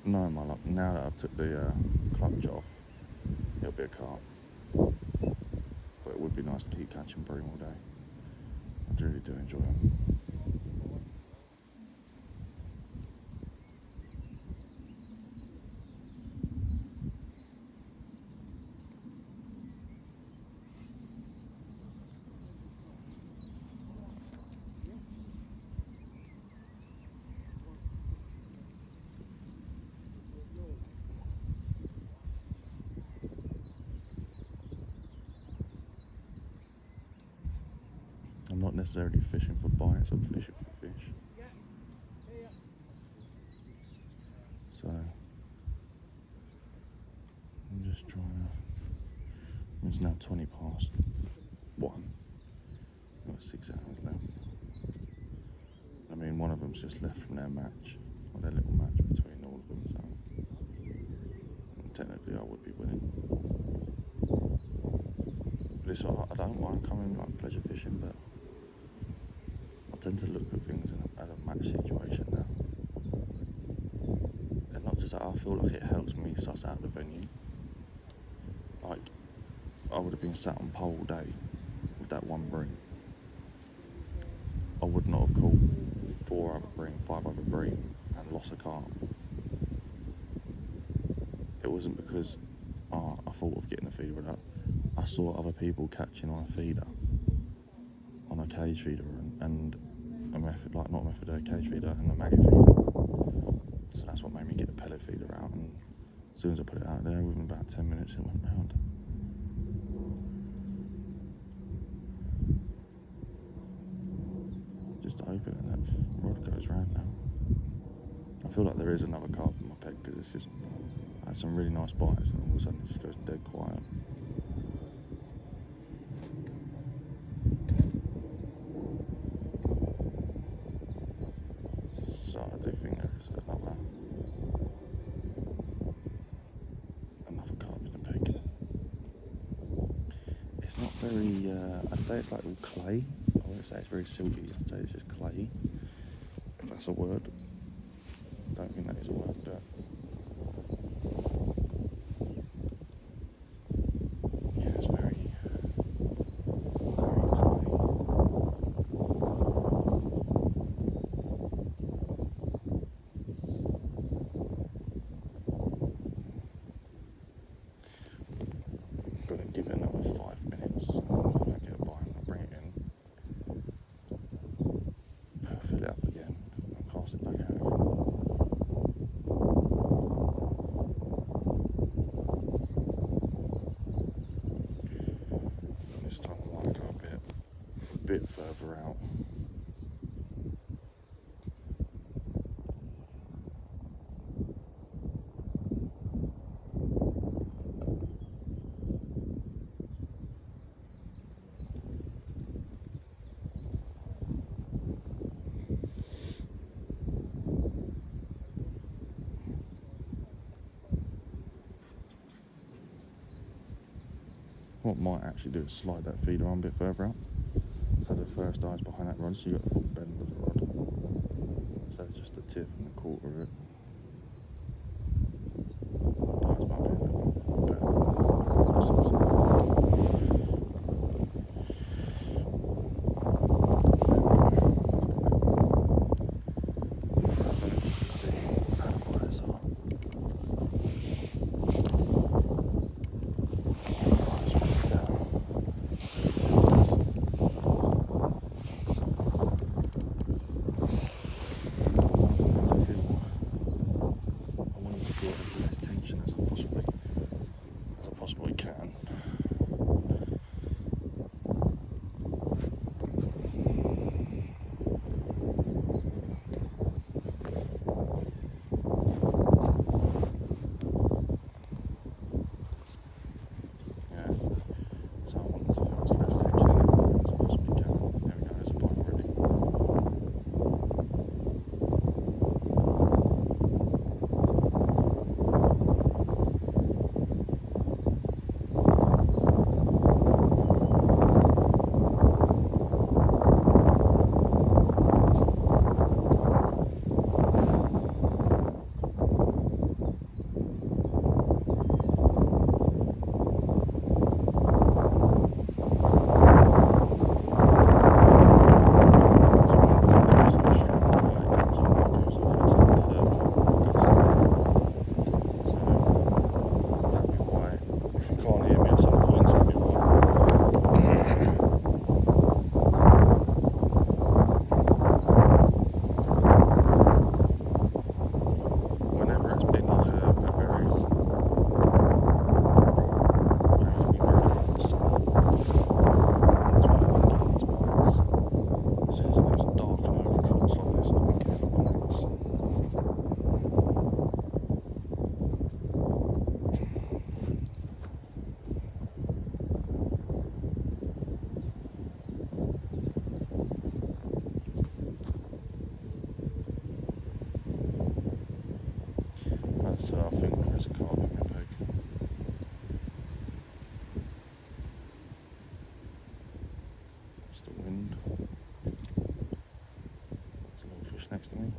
Knowing my luck, now that I've took the clutch off, it'll be a carp. But it would be nice to keep catching bream all day. I really do enjoy them. I'm not necessarily fishing for bites, I'm fishing for fish. So I'm just trying to It's now 20 past 1. We've got 6 hours left. I mean, one of them's just left from their match, or their little match between all of them, so technically I would be winning. But it's alright, I don't mind coming like pleasure fishing, but I tend to look at things as a match situation now. And not just that, I feel like it helps me suss out the venue. Like, I would have been sat on pole all day with that one bream. I would not have caught 4 other bream, 5 other bream, and lost a carp. It wasn't because I thought of getting a feeder with that. I saw other people catching on a feeder, on a cage feeder, and a method, like not a method, a cage feeder and a maggot feeder. So that's what made me get the pellet feeder out, and as soon as I put it out there, within about 10 minutes it went round. Just open and that rod goes round now. I feel like there is another carp in my peg because it's just, I had some really nice bites and all of a sudden it just goes dead quiet. So I do think there is another carp in the peg. It's not very, I'd say it's like all clay. I wouldn't say it's very silky, I'd say it's just clay, if that's a word. I don't think that is a word, but yeah, it's very clay. I'm going to give it another 5 minutes. If I get a bite, I'll bring it in. Fill it up again and cast it back out again. And this time I might go a bit further out. What I might actually do is slide that feeder on a bit further out. So the first eye's behind that rod, so you've got the full bend of the rod. So just the tip and the quarter of it. Bites might be a little bit better. I think there is a car in my bag. It's the wind. There's a little fish next to me.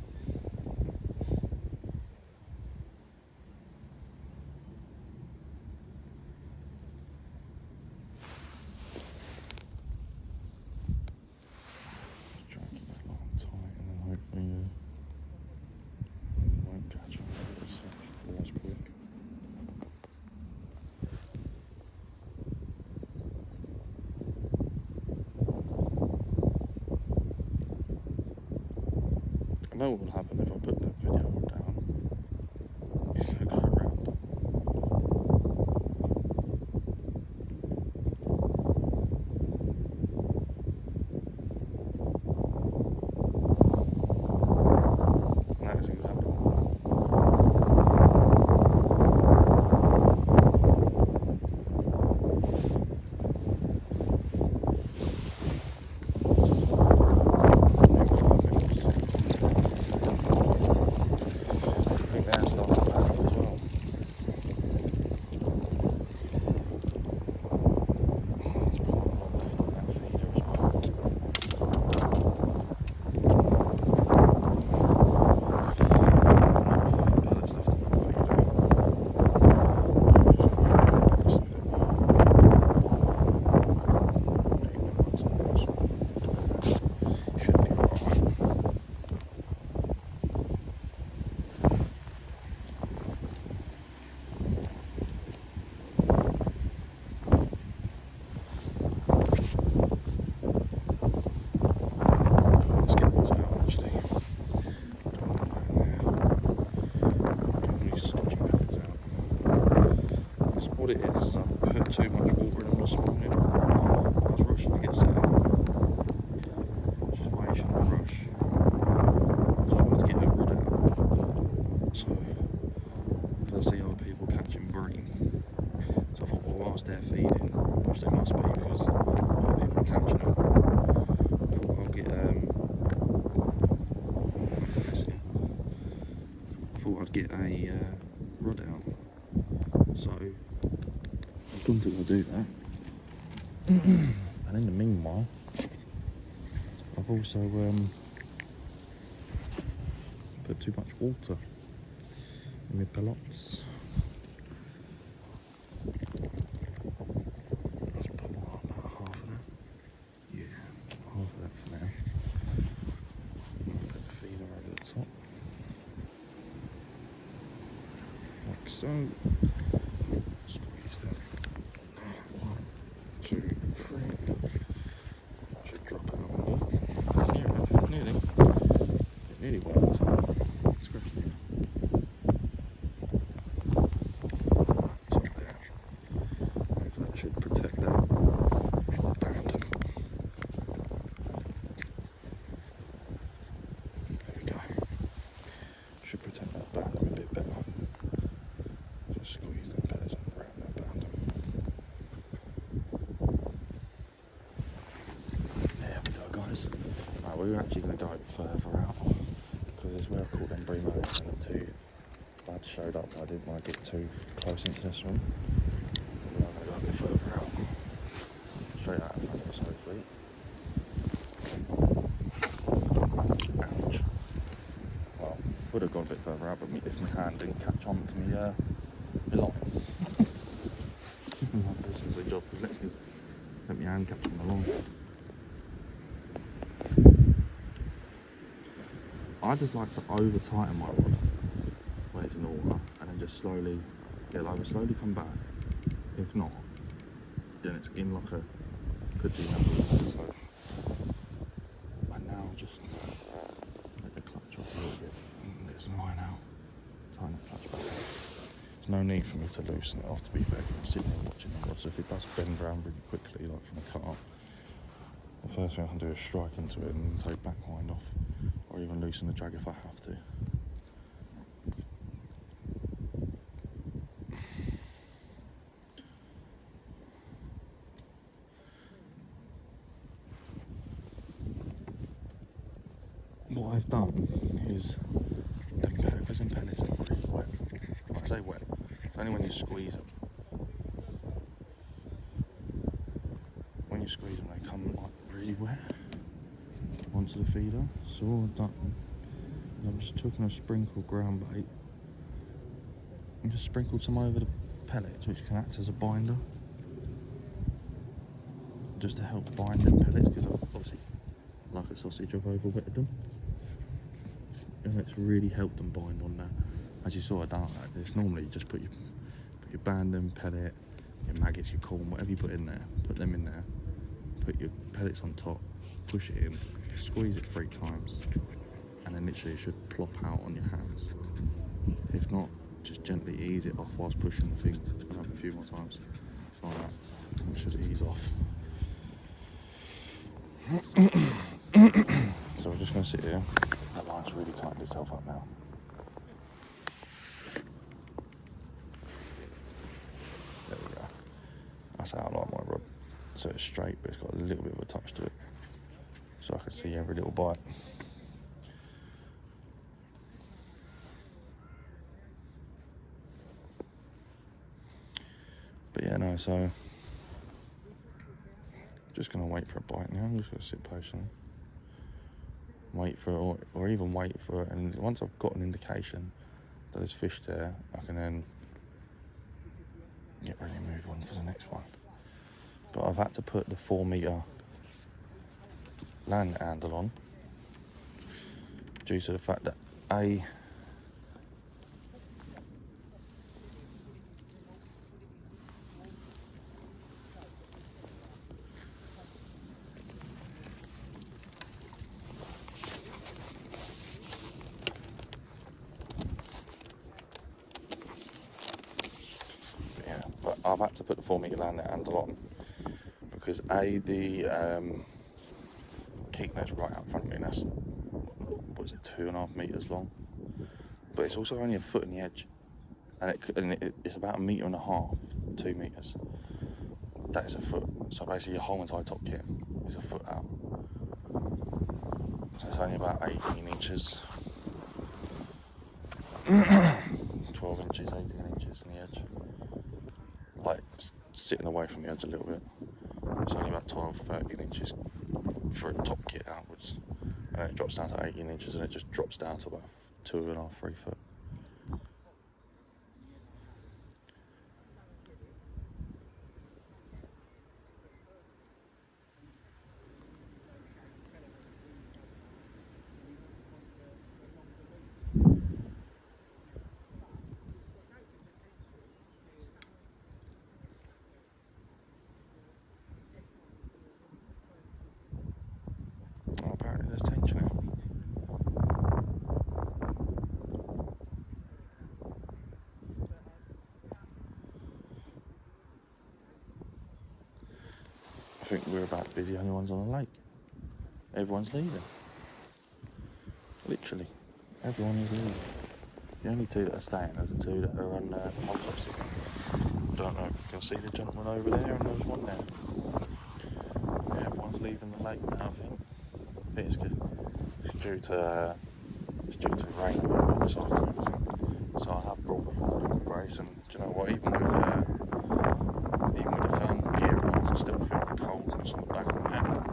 Try and keep that line tight and then hopefully we won't catch on with it, so it was quick. I know what will happen if I put the video down. It's going to go around. And that is exactly what what it is I put too much water in them this morning. I was rushing to get set up. Which is why you shouldn't rush. I just wanted to get the rod out. So I see other people catching bream. So I thought, well, whilst they're feeding, which they must be because other people are catching them, I thought I'll get I'd get a rod out. So I've gone to go do that. And in the meanwhile, I've also put too much water in my pelots. Let's put about half of that. Yeah, half of that for now. Put the feeder over the top. Like so. Squeeze that. 1, 2, 3. Should drop out more. Nearly. It nearly works. Scratch it. Top there. That should protect that band. There we go. Should protect that band a bit better. Just squeeze them pellets around that band. There we go, guys. Right, we're actually going to go further out because where I caught them bream and the two lads showed up. I didn't want to get too close into this one. We're going to go a bit further out. Straight out in front of us, hopefully. Ouch. Well, would have gone a bit further out, but if my hand didn't catch on to me, line. This is a job. Let me hand catch on the line. I just like to over tighten my rod when it's in water, and then just slowly, it'll either slowly come back. If not, then it's in like a could be another. So, and now just let the clutch off a little bit and get some line out. Tighten the clutch back. There's no need for me to loosen it off, to be fair, I'm sitting there watching the rod, so if it does bend around really quickly, like from a cut, the first thing I can do is strike into it and take back wind off, or even loosen the drag if I have to. What I've done is, because them pellets are really wet, I say wet, it's only when you squeeze them. When you squeeze them, they come like really wet onto the feeder. So all I've done, I'm just taking a sprinkled ground bait and just sprinkled some over the pellets, which can act as a binder, just to help bind them pellets, because obviously, like a sausage, I've overwetted them, and it's really helped them bind on that. As you saw, I done like this. Normally, you just put your bandem pellet, your maggots, your corn, whatever you put in there, put them in there, put your pellets on top, push it in, squeeze it 3 times, and then literally it should plop out on your hands. If not, just gently ease it off whilst pushing the thing another few more times, like that. It should ease off. So we're just going to sit here. That line's really tightened itself up now. There we go. That's how I like my rod. So it's straight, but it's got a little bit of a touch to it, so I can see every little bite. But yeah, no, so just going to wait for a bite now. I'm just going to sit patiently, wait for it, or even wait for it, and once I've got an indication that there's fish there, I can then get ready to move on for the next one. But I've had to put the 4 metre land handle on due to the fact that but I've had to put the 4 metre land handle on because the keep net's right up front of me, and that's, what is it, 2.5 metres long, but it's also only a foot in the edge, and it's about 1.5 metres, 2 metres. That is a foot. So basically your whole entire top kit is a foot out. So it's only about 18 inches, 12 inches, 18 inches in the edge. Like sitting away from the edge a little bit. It's only about 12, 13 inches for a top kit outwards. And then it drops down to 18 inches, and it just drops down to about 2.5, 3 foot. Oh, apparently there's tension here. I think we're about to be the only ones on the lake. Everyone's leaving. Literally, everyone is leaving. The only 2 that are staying are the 2 that are on autopsy. Don't know if you can see the gentleman over there, and there's one there. Yeah, everyone's leaving the lake now, I think. I think it's good. It's due to rain a little bit this afternoon, I think. So I have brought the full brace, and do you know what? Even with the thermal gear on, I still feel the cold and it's on the back of my head,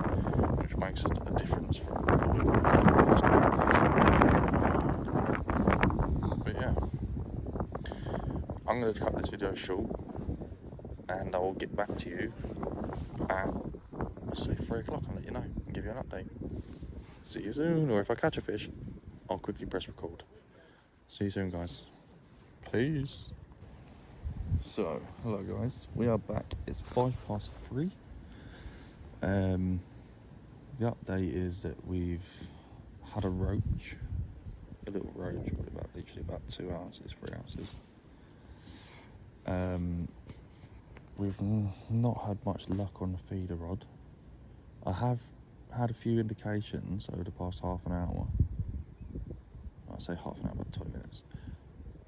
which makes a difference from the last couple of days. But yeah, I'm going to cut this video short, and I will get back to you at, let's say, 3 o'clock and let you know and give you an update. See you soon, or if I catch a fish, I'll quickly press record. See you soon, guys. Peace. So, hello guys, we are back. It's 3:05. The update is that we've had a roach, a little roach, literally about 2 ounces, 3 ounces. We've not had much luck on the feeder rod. I have had a few indications over the past half an hour. I'd say half an hour, about 20 minutes.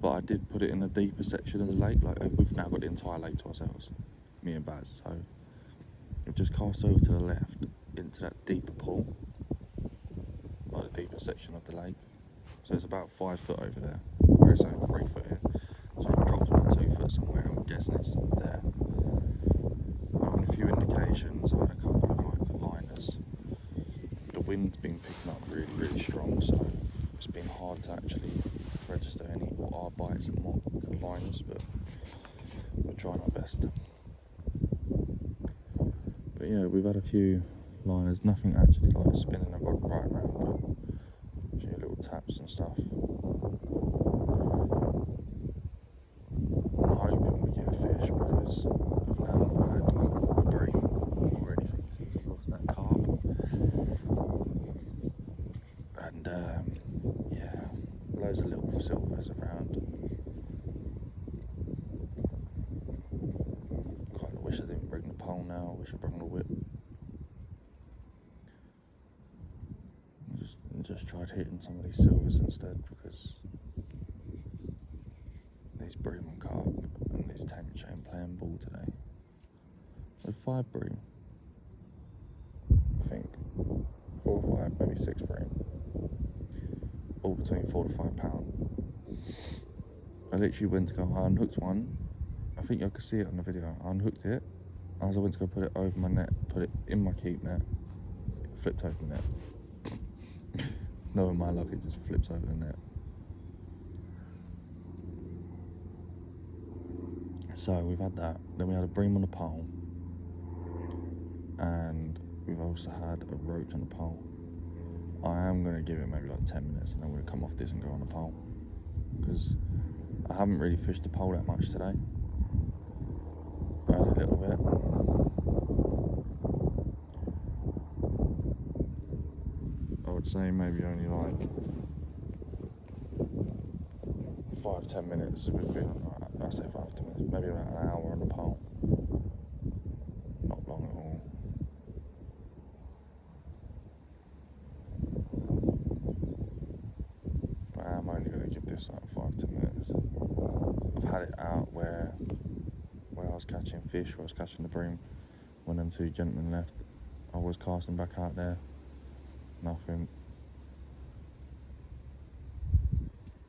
But I did put it in the deeper section of the lake. Like, we've now got the entire lake to ourselves, me and Baz. So we've just cast over to the left into that deeper pool, like the deeper section of the lake. So it's about 5 foot over there, where it's only 3 foot here. So it drops about 2 foot somewhere. I'm guessing it's there. Having a few indications. I've had a couple of like liners. The wind's been picking up really, really strong, so it's been hard to actually register any what are bites and what liners, but we're trying our best. But yeah, we've had a few liners, nothing actually like spinning a rod right around, but a few little taps and stuff. I'm hoping we get a fish because I've now not had a bream or anything since I lost that carp. And yeah, loads of little silvers around. Kind of wish I didn't bring the pole now. I wish I brought the whip. Just tried hitting some of these silvers instead because these bream and carp and these tank chain playing ball today. With 5 bream, I think 4 or 5, maybe 6 bream, all between 4 to 5 pound. I literally went to go, I unhooked one. I think you could see it on the video. I unhooked it as I went to go put it over my net, put it in my keep net, it flipped over the net. Knowing my luck, it just flips over the net. So we've had that. Then we had a bream on the pole, and we've also had a roach on the pole. I am going to give it maybe like 10 minutes, and then we'll come off this and go on the pole, because I haven't really fished the pole that much today. Only a little bit. I would say maybe only like 5-10 minutes. We've been, I say 5-10 minutes, maybe about an hour on the pole. Not long at all. But I'm only going to give this like 5-10 minutes. I've had it out where I was catching fish, where I was catching the bream. When them 2 gentlemen left, I was casting back out there. Nothing.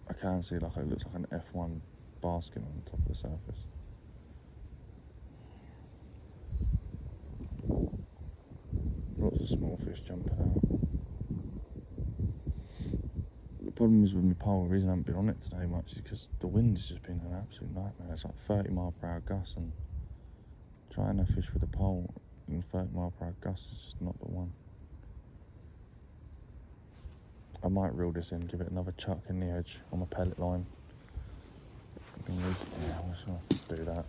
I can see like it looks like an F1 basket on top of the surface. Lots of small fish jumping out. The problem is with my pole, the reason I haven't been on it today much is because the wind has just been an absolute nightmare. It's like 30 mile per hour gusts, and trying to fish with a pole in 30 mile per hour gusts is just not the one. I might reel this in, give it another chuck in the edge on my pellet line. Yeah, I'm just going to do that.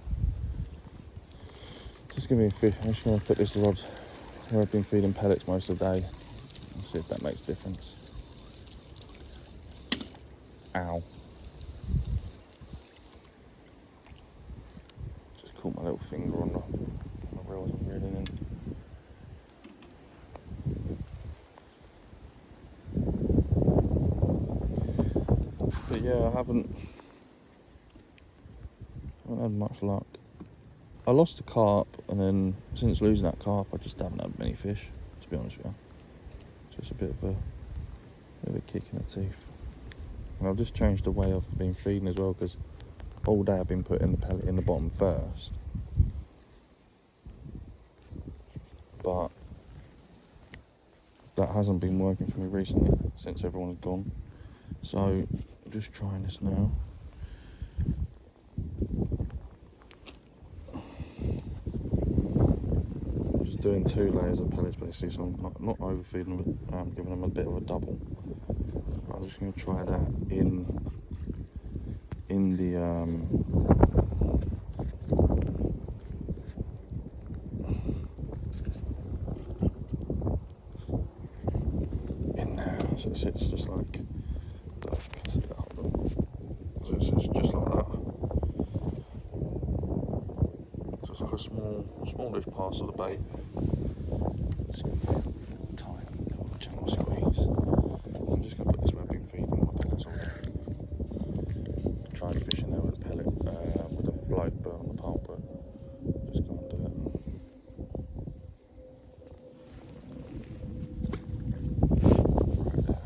Just give me a fish. I'm just going to put this rod where I've been feeding pellets most of the day and see if that makes a difference. Ow. Just caught my little finger on the reel I'm reeling in. But yeah, I haven't had much luck. I lost a carp, and then since losing that carp, I just haven't had many fish, to be honest with you. It's just a bit of a kick in the teeth. And I've just changed the way I've been feeding as well, because all day I've been putting the pellet in the bottom first. But that hasn't been working for me recently, since everyone's gone. So, I'm just trying this now. Just doing 2 layers of pellets basically, so I'm not overfeeding them, but I'm giving them a bit of a double. But I'm just going to try that in the in there, so it sits just like that. So it sits just like that. So it's like a smallish parcel of the bait. Just going to put a tight little channel squeeze. I'm just going to put this where I've been feeding my pellets all day. Tried fishing there with a pellet, with a float but on the pole, but just can't do it. Right there.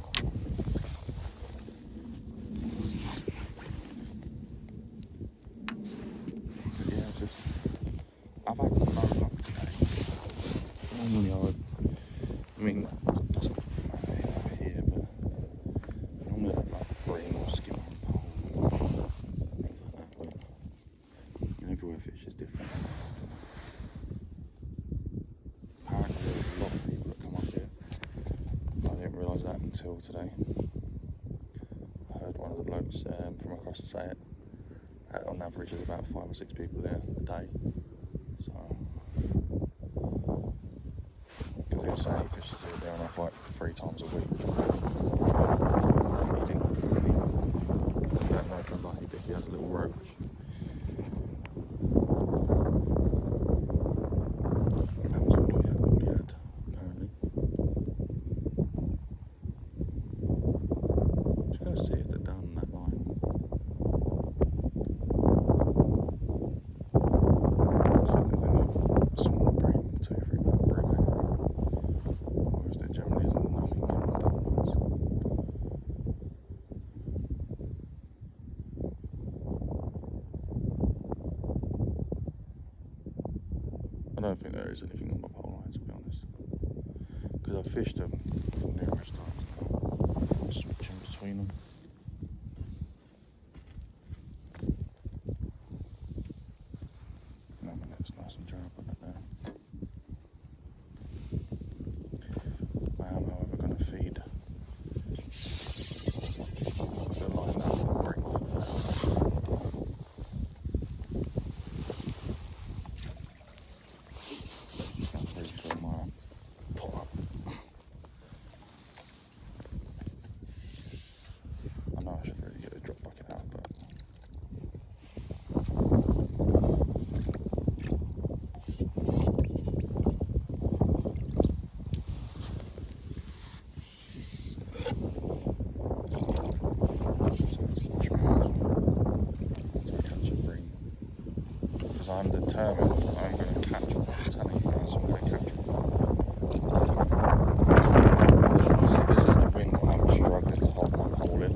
fill today. I heard one of the blokes from across the say it. On average, there's about 5 or 6 people there a day. So, because he was saying he fishes here down off like 3 times a week. Feeding. That night from like he has a little roach. That was all he had, apparently. Just gonna see if they're down that line. See if there's any small bream, 2-3 pound bream hanging around. Or is there generally isn't nothing in my big ones. I don't think there is anything on my pole line, to be honest, because I've fished them numerous times now, switching between them. No, man, it's nice and dry, putting it there. I am, however, going to feed the line out of the break. Refill my pot up. I know I should really get the drop bucket out, but wash my hands to catch a bream, because I'm determined I'm going to catch one. I'm telling you guys, I'm going to catch one. So this is the wind that I'm struggling to hold my pole in.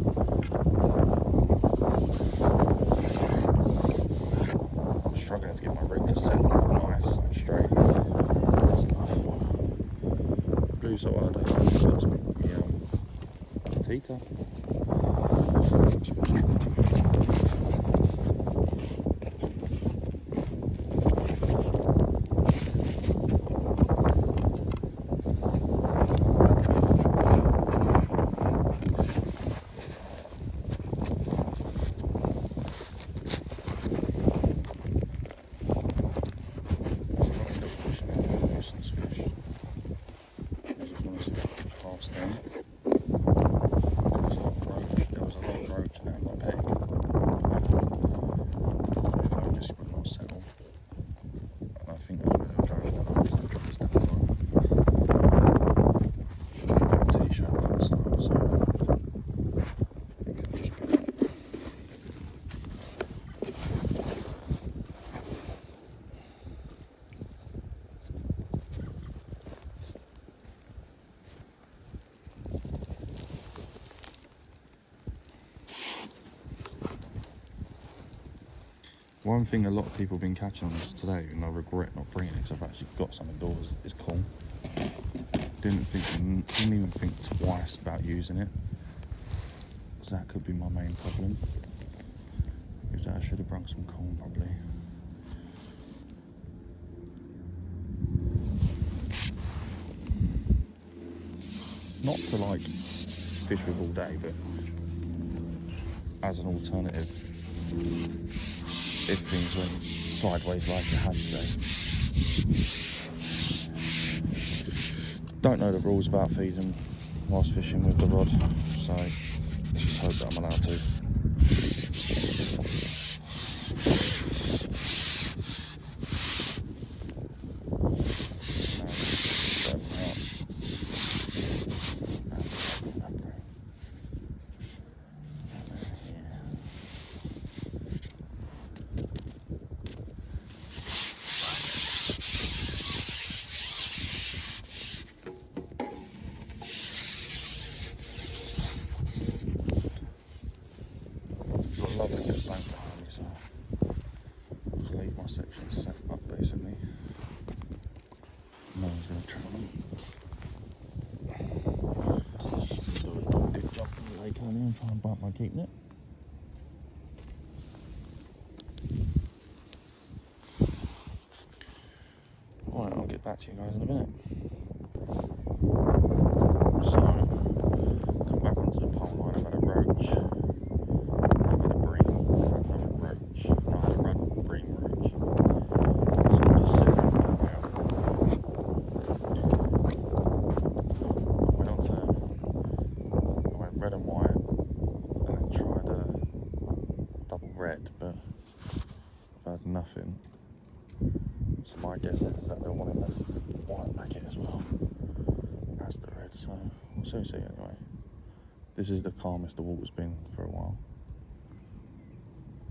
I'm struggling to get my rig to settle nice and straight. That's enough. Blue so hard, that's me. Tita. One thing a lot of people have been catching on this today, and I regret not bringing it because I've actually got some indoors, is corn. Didn't even think twice about using it, so that could be my main problem. Is that I should have brought some corn probably. Not to like fish with all day, but as an alternative if things went sideways like it has today. Don't know the rules about feeding whilst fishing with the rod, so let's just hope that I'm allowed to. Lovely just bank behind me, so I'll leave my section set up basically. No one's going to travel them. Do a dog did jump in the lake earlier and try and bite my keep net. Alright, I'll get back to you guys in a minute. So, red, but I've had nothing. So my guess is that they're wanting the white packet as well as the red, so we'll soon see anyway. This is the calmest the water's been for a while.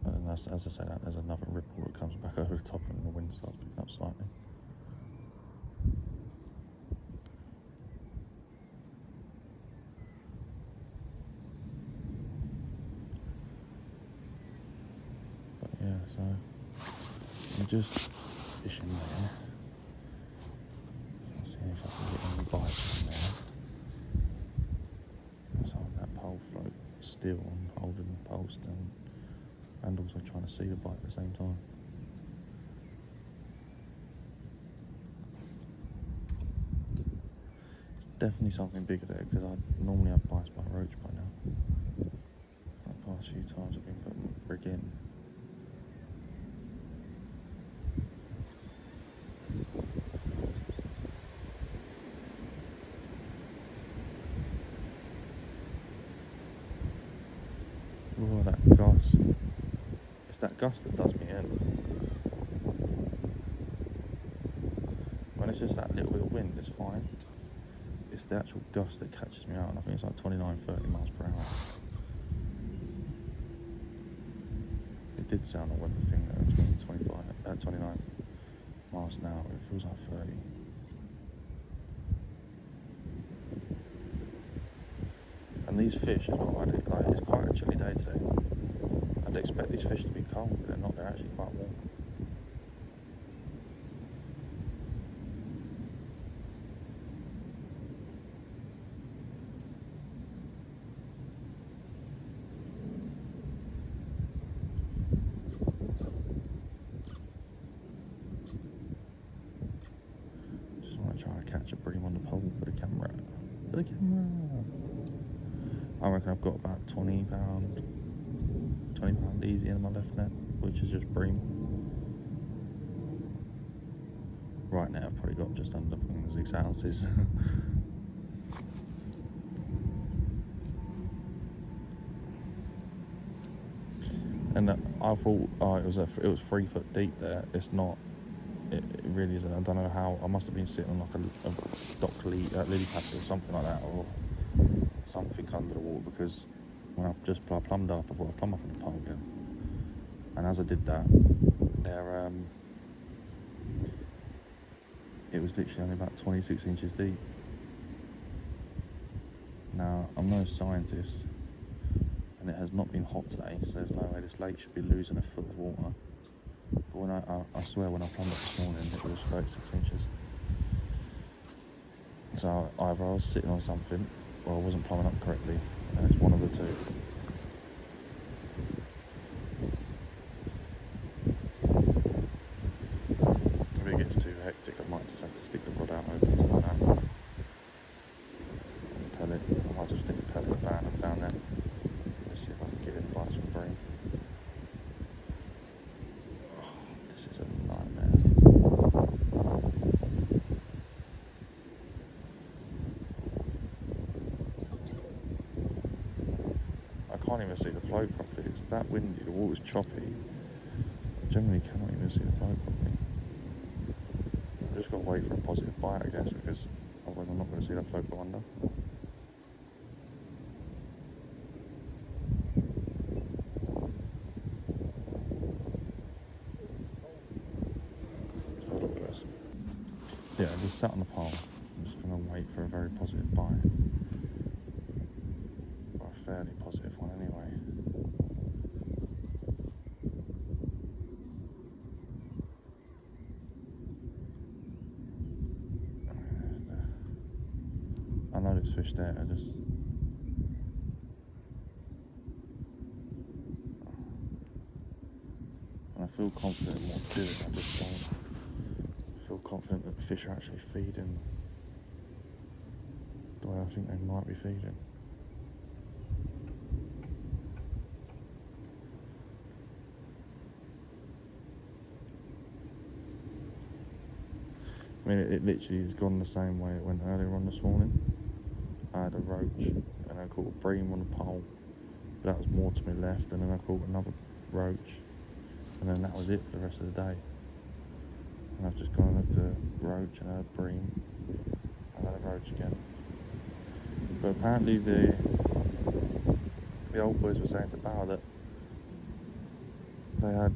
And as I say that, there's another ripple that comes back over the top and the wind starts picking up slightly. But yeah, so I'm just fishing there. See if I can get any bites in there. So that pole float still, I'm holding the pole still and also trying to see the bite at the same time. It's definitely something bigger there because I normally have bites by roach by now. The past few times I've been putting rig in. Oh, that gust. It's that gust that does me in. When it's just that little bit of wind, it's fine. It's the actual gust that catches me out, and I think it's like 29, 30 miles per hour. It did sound like the thing that it was maybe 29 miles an hour, it feels like 30. And these fish as well, it's quite a chilly day today. I'd expect these fish to be cold, but they're not, they're actually quite warm. Just want to try and catch a bream on the pole for the camera. For the camera! I reckon I've got about £20 easy in my left net, which is just bream. Right now I've probably got just under 6 ounces. And I thought it was 3 foot deep there. It's not. It really isn't. I don't know how. I must have been sitting on like a dock lily pad or something like that, or something under the water, because when I just plumbed up, I thought I'd plumb up in the pole again. And as I did that, it was literally only about 26 inches deep. Now, I'm no scientist, and it has not been hot today, so there's no way this lake should be losing a foot of water. But when I swear, when I plumbed up this morning, it was 36 inches. So either I was sitting on something, or I wasn't plumbing up correctly, and it's one of the two. If it gets too hectic, I might just have to stick the rod out over to like that. Pellet. I might just stick a pellet down there. Let's see if I can get any bites from Bream. Oh, this is a nightmare. I can't even see the flow properly. It's that windy, the water's choppy. I generally cannot even see the flow properly. I've just got to wait for a positive bite, I guess, because otherwise I'm not going to see that float go under. So yeah, I just sat on the pole. I'm just going to wait for a very positive bite. Or a fairly positive one anyway. I know there's fish there, and I feel confident in what I'm doing, I just don't feel confident that the fish are actually feeding the way I think they might be feeding. I mean, it literally has gone the same way it went earlier on this morning. I had a roach and I caught a bream on the pole, but that was more to my left, and then I caught another roach, and then that was it for the rest of the day. And I've just gone and looked at roach and a bream. I've had a roach again. But apparently the old boys were saying to Bow that they had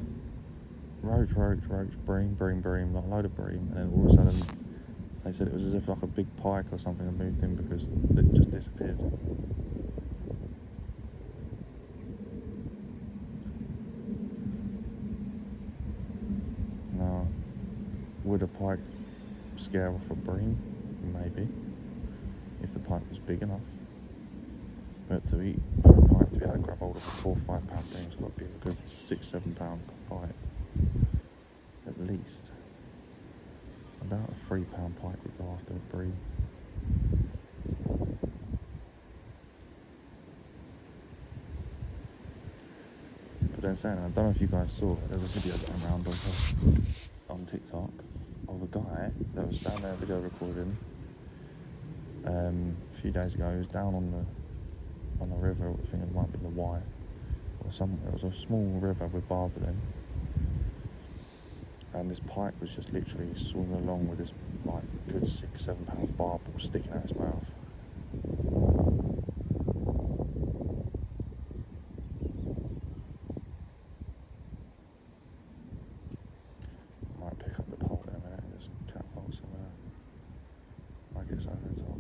roach, bream, like a load of bream, and then all of a sudden they said it was as if like a big pike or something had moved in because it just disappeared. Now, would a pike scare off a bream? Maybe, if the pike was big enough. But to eat, for a pike to be able to grab hold of a 4 or 5 pound thing, it's got to be a good 6-7 pound pike, at least. About a 3 pound pike would go after a bream. But then saying, I don't know if you guys saw it, there's a video going around on TikTok of a guy that was standing there video recording a few days ago. He was down on the river, I think it might be the Wye, or somewhere. It was a small river with barbel in, and this pike was just literally swimming along with this like good 6-7 pound barbel sticking out his mouth. Might pick up the pole in a minute and just catapult somewhere. Might get something on top.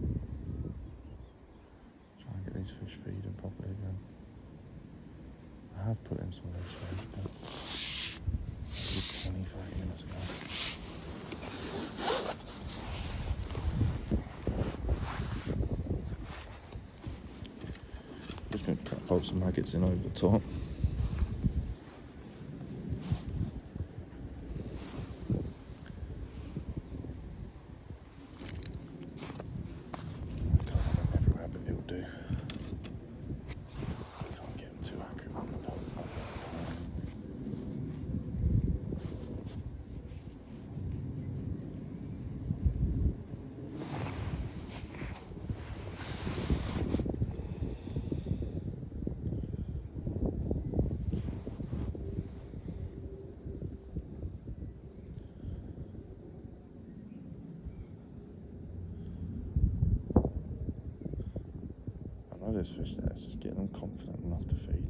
Try and get these fish feeding properly again. I have put in some of these fish, but maybe 20-30 minutes ago. Just going to catapult some maggots in over the top. This fish there is just getting them confident enough to feed,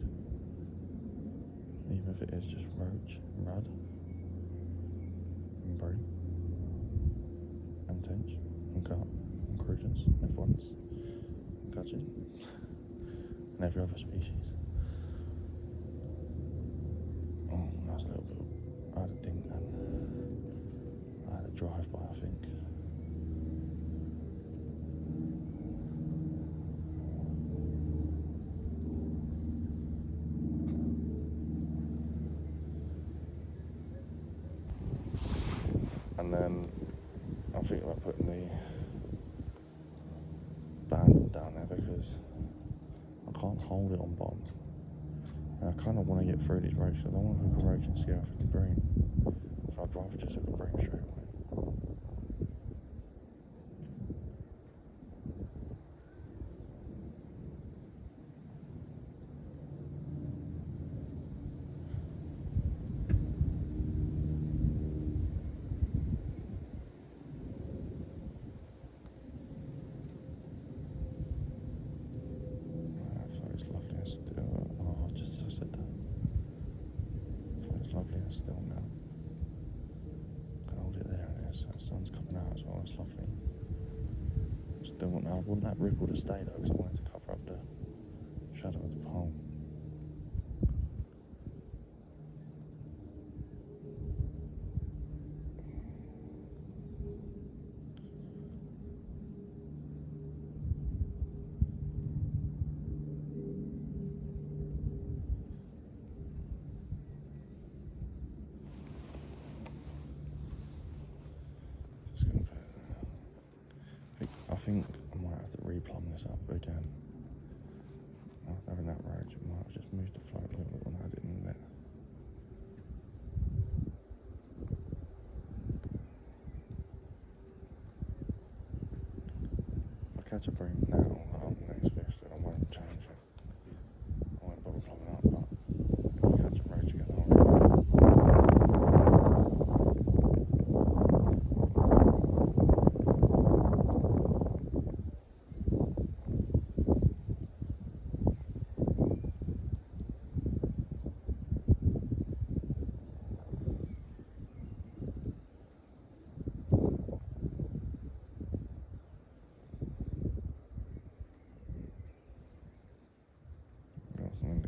even if it is just roach and rudd and bream and tench and carp and crucians and fawns and gudgeon and every other species. Oh, that was a little bit. I had a ding then. I had a drive-by, I think. And then I'm thinking about putting the band down there because I can't hold it on bottom. And I kind of want to get through these roaches. I don't want to hook a roach and scare off the bream. So I'd rather just hook a bream straight away. Still now. Can hold it there, and the sun's coming out as well. It's lovely. Still want that. I want that ripple to stay though, because I wanted to cover up the shadow of the pole. I think I might have to replumb this up again. After having that roach, I might have just moved the float a little bit when I had it in the net. If I catch a bream now on the next fish, then I won't change it. I won't bother plumbing up, but if I catch a roach again,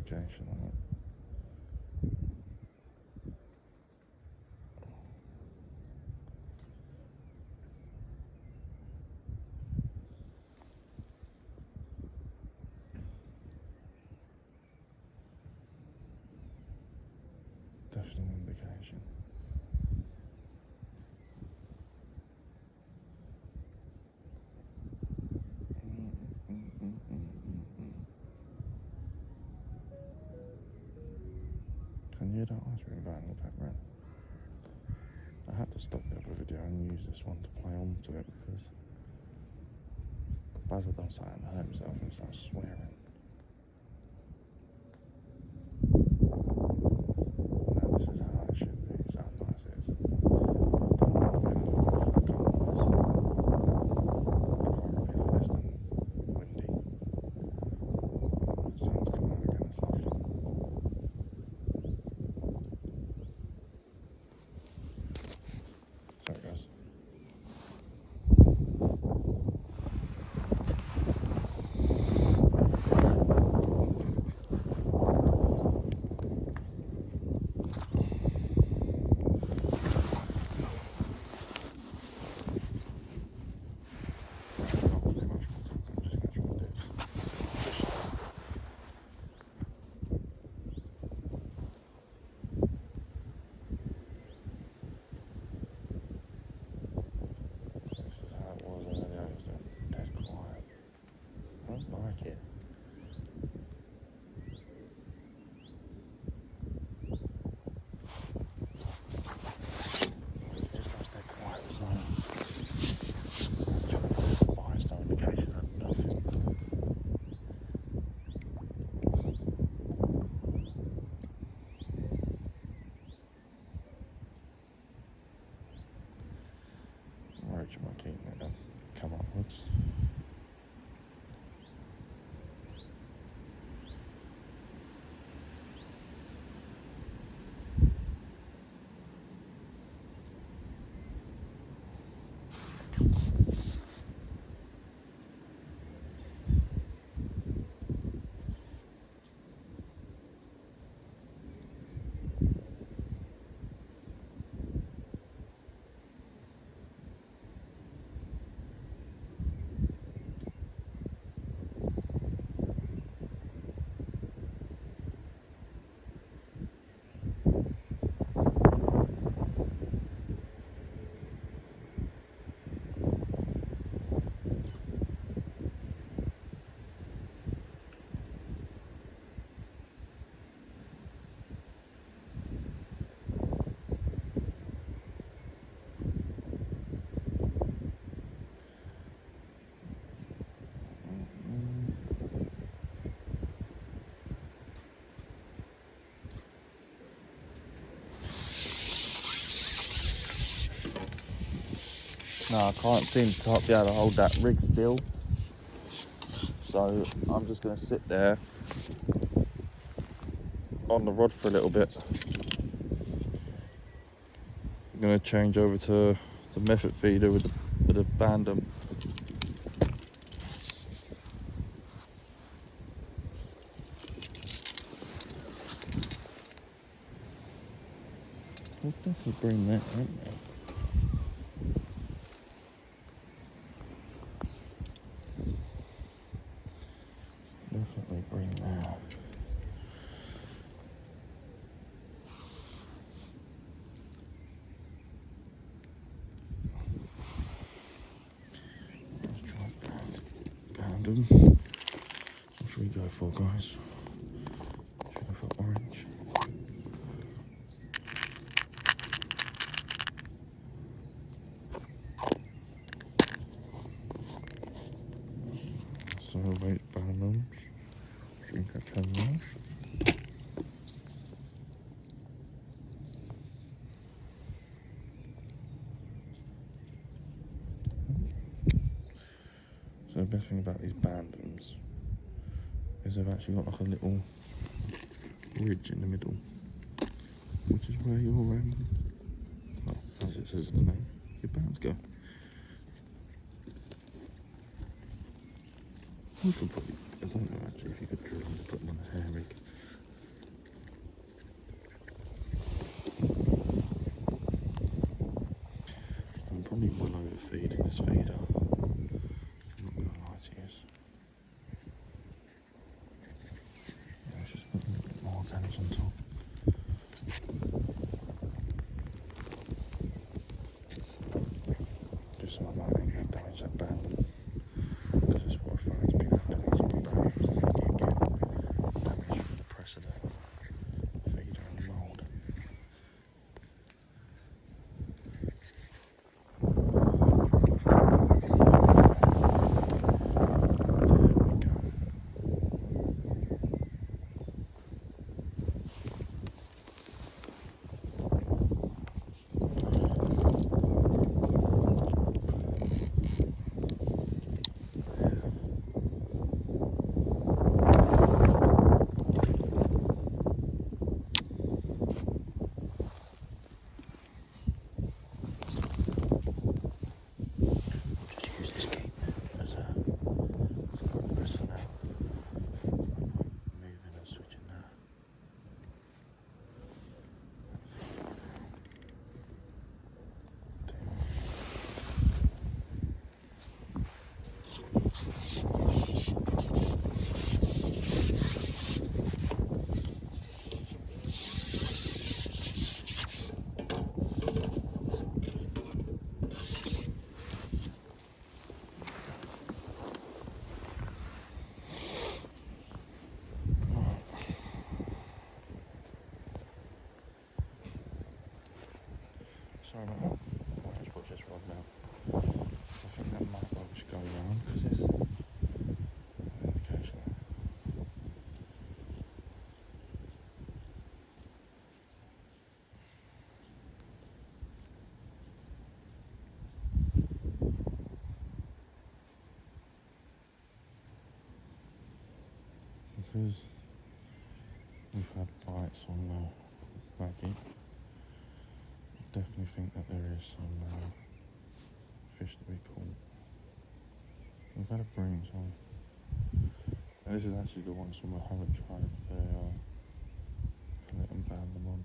indication on it. Definitely an indication. Can you hear that ice cream van in the background? I had to stop the other video and use this one to play onto it because Basil done something and hurt himself and started swearing. Now this is how it should be, it's how nice it is. I'd rather be like this than windy. The sun's coming out again, it's lovely. Sorry guys. Rachel might keep it and come upwards. No, I can't seem to be able to hold that rig still. So I'm just going to sit there on the rod for a little bit. I'm going to change over to the method feeder with the bandum. There's definitely Bream there, isn't there? Definitely Bream there. Let's try bandum. What should we go for, guys? Should we go for orange? So wait, bandums. I think I can now. So the best thing about these bandums is they've actually got like a little ridge in the middle, which is where your well, as it says in the name, your bands go. You could probably, I don't know actually if you could drill and put them on a hair rig. nice feeder. I'm not going to lie to you. Yeah, let's just put a little bit more organics on top. Just so I might ain't going to damage that band. Because it's what I find has been happening to my barriers. You get damage from the press of the feeder and the mould. Sorry about that. I'll just watch this rod now. I think that might well just go around because it's an indication. Because we've had bites on the baggy. Definitely think that there is some fish that we caught. We've had a bream, so and this is actually the one some I haven't tried the fillet and band them on.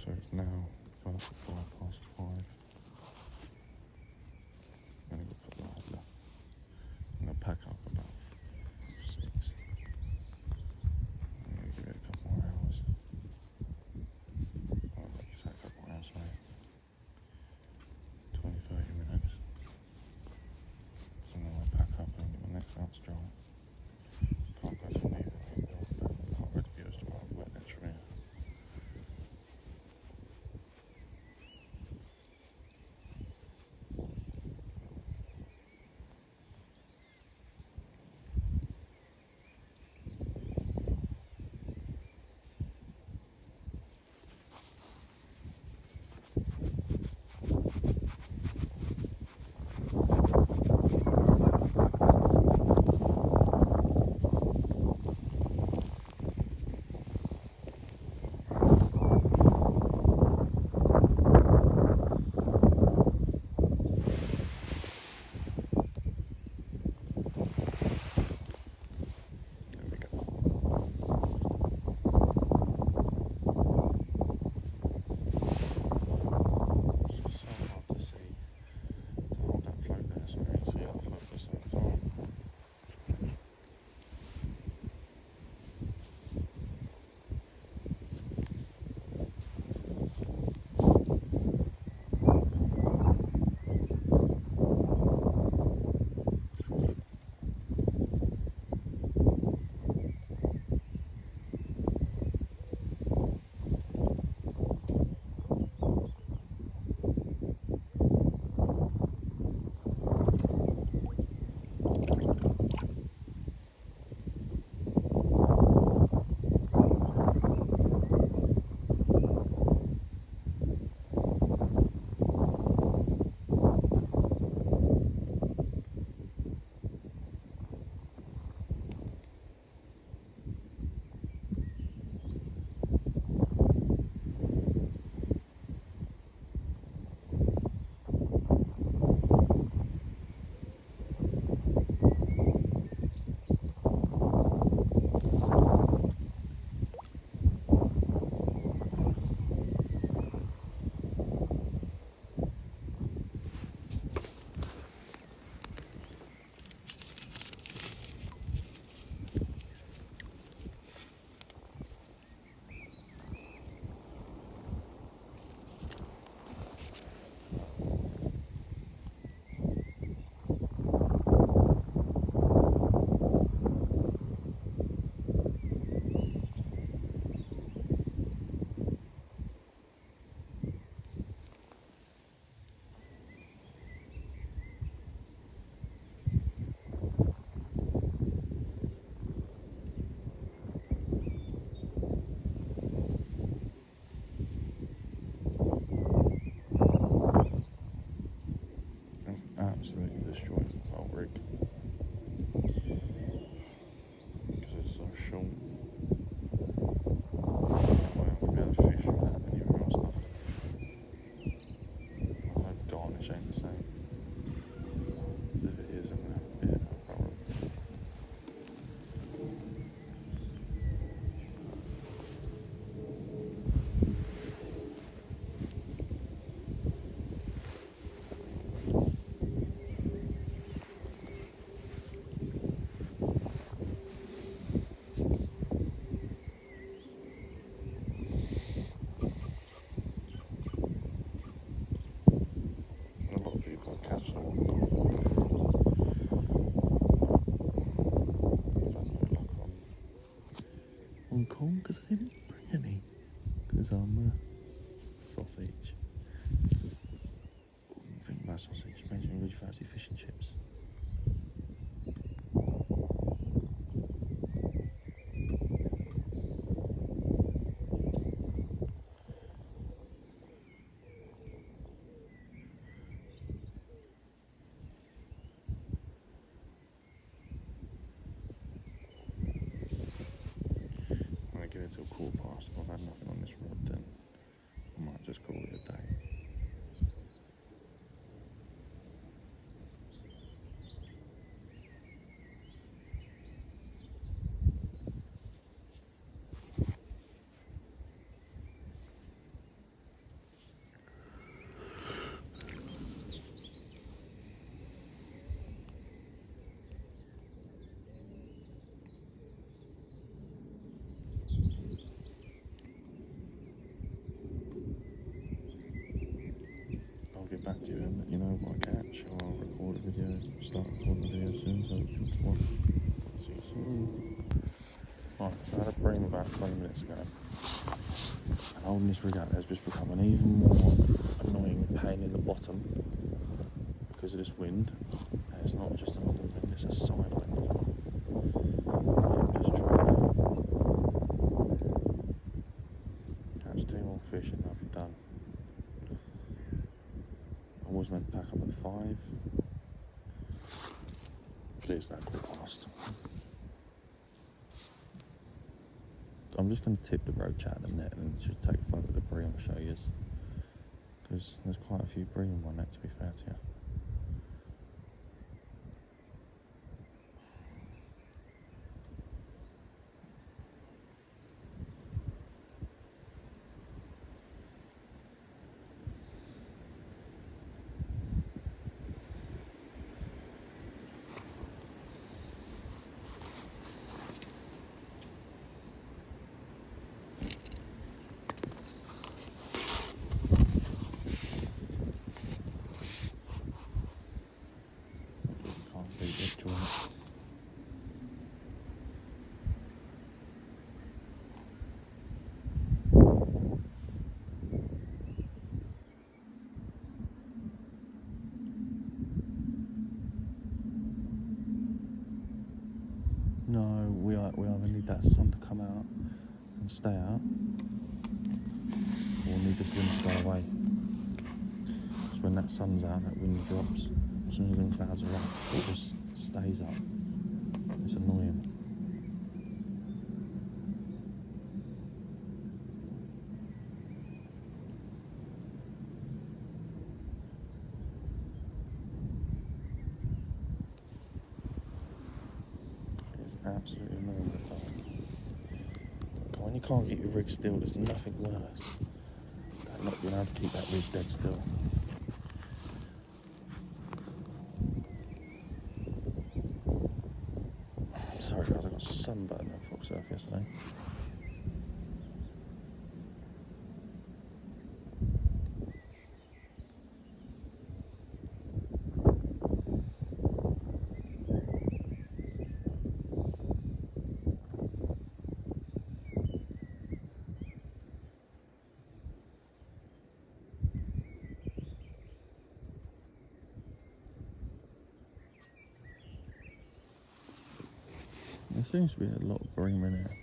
So it's now gone up to 5:05. I'm gonna go put the rod left. I'm gonna pack up about 6. I'm gonna give it a couple more hours. Sorry, 20-30 minutes. So then I'll pack up and get my next out's dry. Can't go through neither way, but can't read the viewers tomorrow, wet next from here. corn because I didn't bring any. Because I'm sausage. What do you think about sausage? Makes me really fancy fish and chips. I'm going to give it till 1/4 past. If I've had nothing on this rod, then I might just call it a day. I'll get back to you and let you know what I catch. I'll record a video, start recording the video soon, so tomorrow. See you soon. Right, so I had a bream about 20 minutes ago. And holding this rig out there has just become an even more annoying pain in the bottom because of this wind. And it's not just a normal wind, it's a side wind as well. I'm just trying to catch 2 more fish and I'll be done. I was meant to pack up at 5, but it's now 1/4 past. I'm just going to tip the roach out of the net and just take a photo of the bream and show you, because there's quite a few bream in my net, to be fair to you. Can't beat this joint. No, we either need that sun to come out and stay out, or need this wind to go away. So when that sun's out, that wind drops. As soon as them clouds are up, it just stays up. It's annoying. It's absolutely annoying with that. When you can't keep your rig still, there's nothing worse than not being able to keep that rig dead still. Sorry guys, I got sunburned on Fox Surf yesterday. There seems to be a lot of bream in here.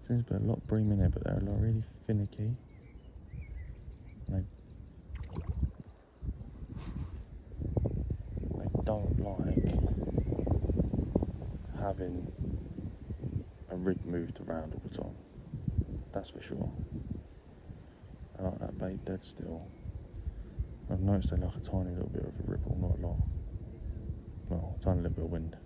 Seems to be a lot of bream in here, but they're a lot really finicky. And they don't like having a rig moved around all the time. That's for sure. I like that bait dead still. I've noticed they like a tiny little bit of a ripple, not a lot. Well, a tiny little bit of wind.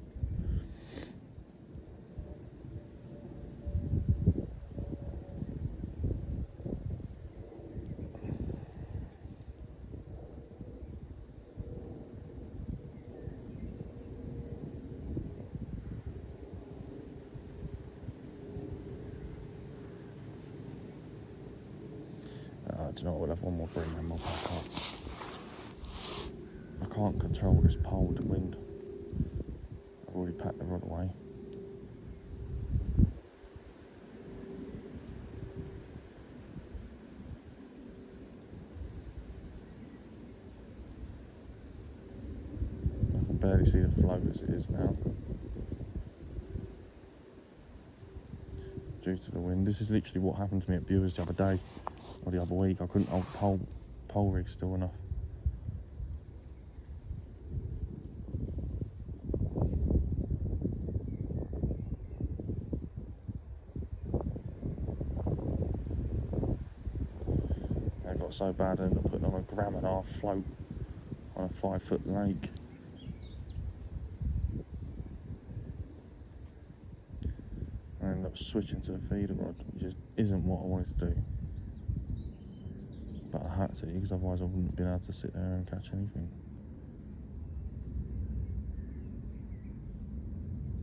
Do you know what, we'll have one more bream and we'll pack up. I can't control this pole, the wind. I've already packed the rod away. I can barely see the float as it is now. Due to the wind. This is literally what happened to me at Bewers the other day, or the other week. I couldn't hold pole rig still enough. I got so bad I ended up putting on a 1.5 gram float on a 5-foot lake. I ended up switching to the feeder rod, which just isn't what I wanted to do. But I had to, because otherwise I wouldn't have been able to sit there and catch anything.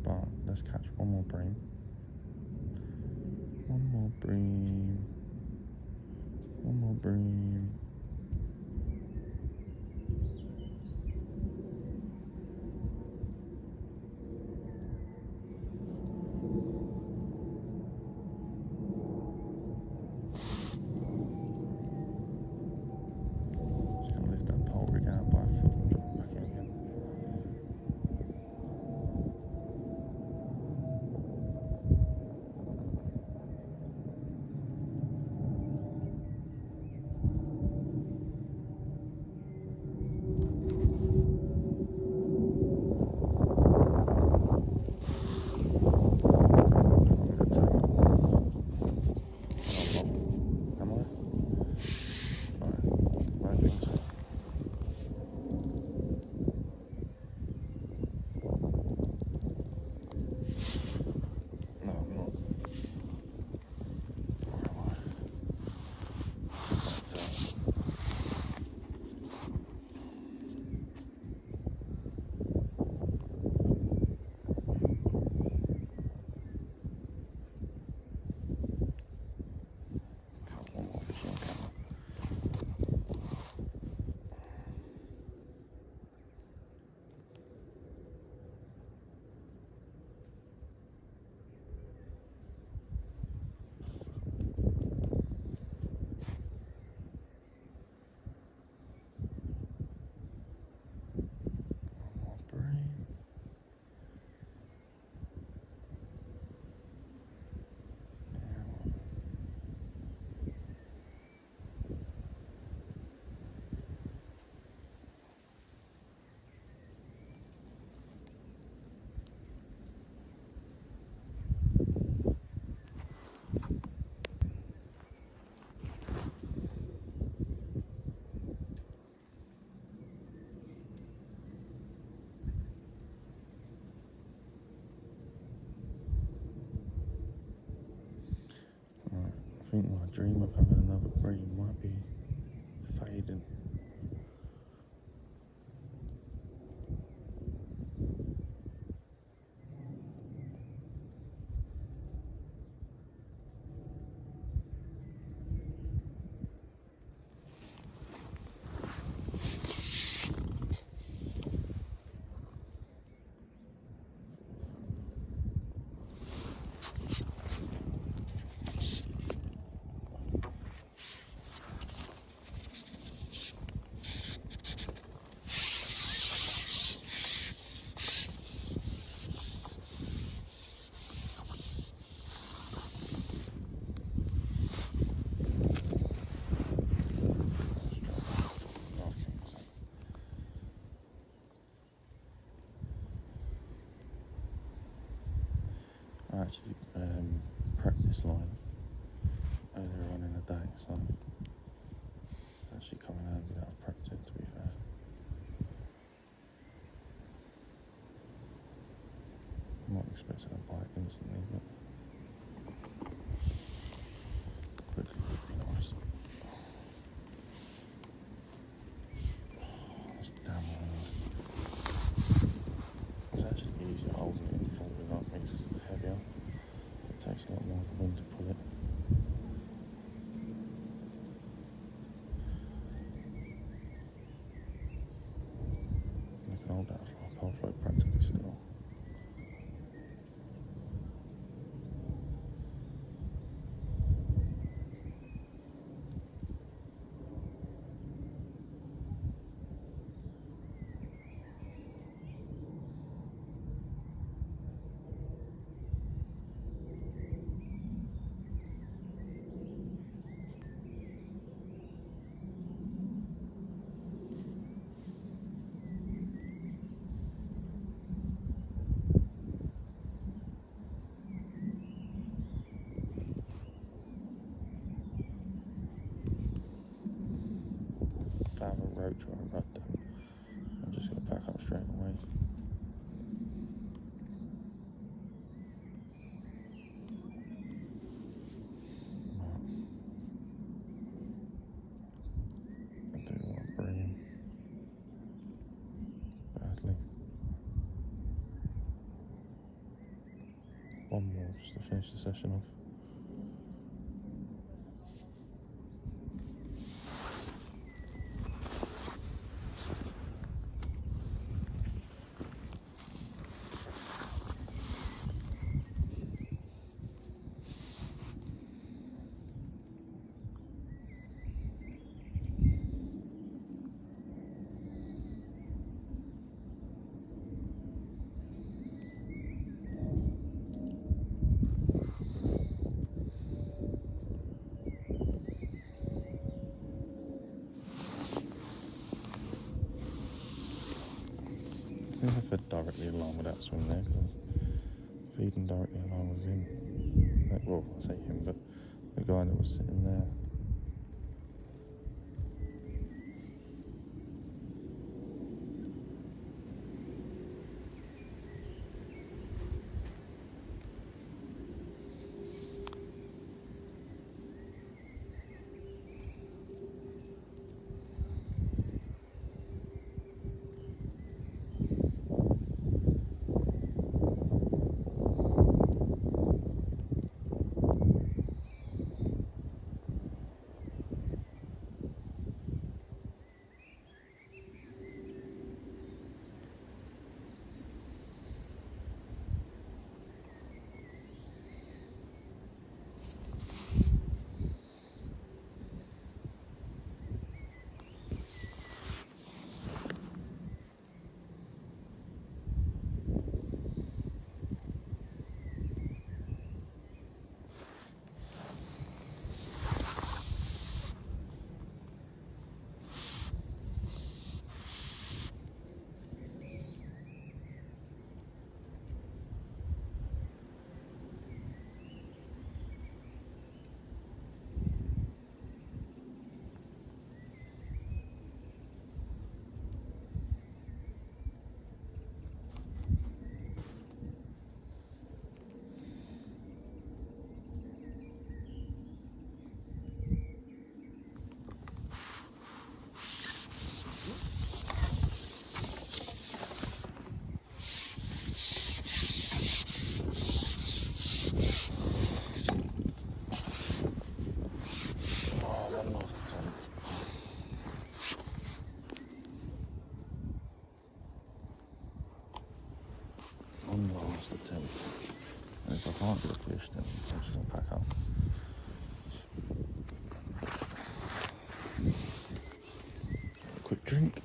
But let's catch one more bream. One more bream. One more bream. I think my dream of having another bream might be fading. I actually prepped this line earlier on in the day, so it's actually come in handy that I've prepped it, to be fair. I'm not expecting to bite instantly, but quickly would be nice. Oh, that's damn hard. It's actually easier holding it and folding up because it's heavier. It takes a lot more of the wind to pull it. roach or a rud, then I'm just going to pack up straight away. I do want Bream badly. One more just to finish the session off. I think I fed directly along with that swing there, because feeding directly along with him. Well, I say him, but the guy that was sitting there. One last attempt. And if I can't get a fish, then I'm just going to pack up. A quick drink.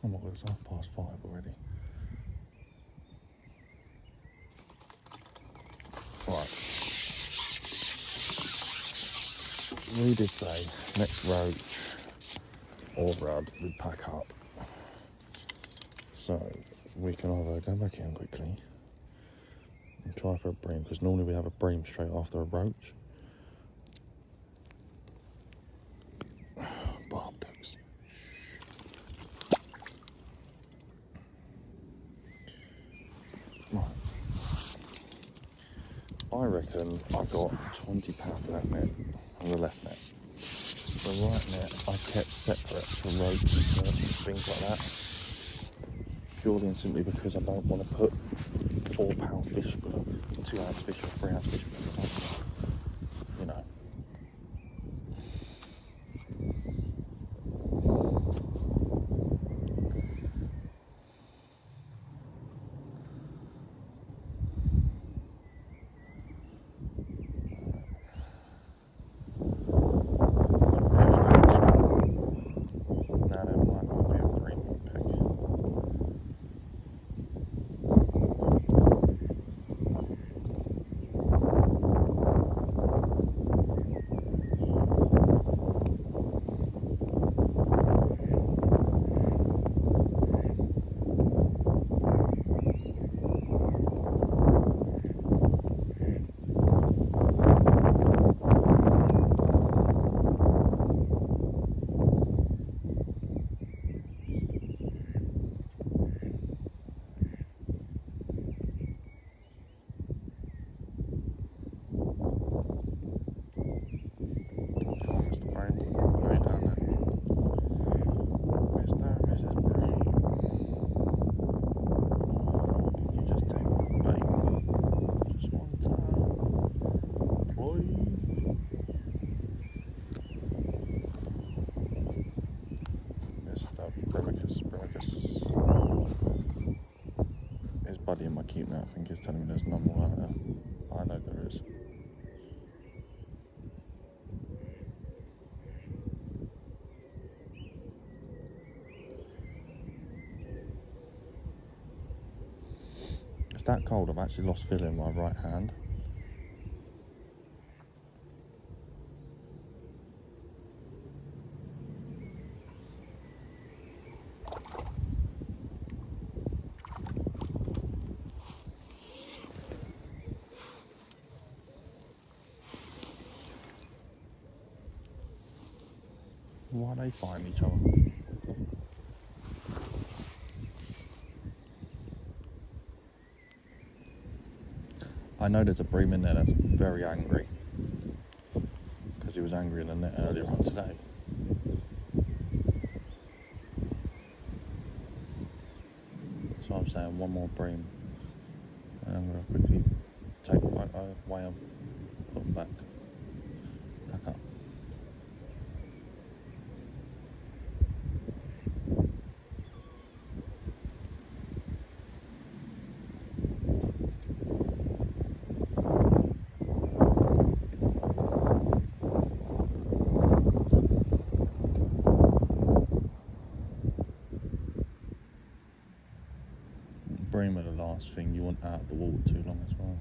Oh my god, it's 5:30 already. Right. We did say next roach or rud we'd pack up. So we can either go back in quickly and try for a bream, because normally we have a bream straight after a roach. Barb ducks. Right. I reckon I got £20 in that net, on the left net. The right net I kept separate for roaches and things like that. Purely and simply because I don't want to put £4 fish, but a 2 ounce fish or 3 ounce fish, you know. Brimicus. There's Buddy in my cube now, I think he's telling me there's none more out there. I know there is. It's that cold, I've actually lost feeling in my right hand. Why they find each other? I know there's a bream in there that's very angry because he was angry in the net earlier on today. So I'm saying one more bream, and I'm going to quickly take a photo, weigh him, put him back up. Bream are the last thing you want out of the water too long as well.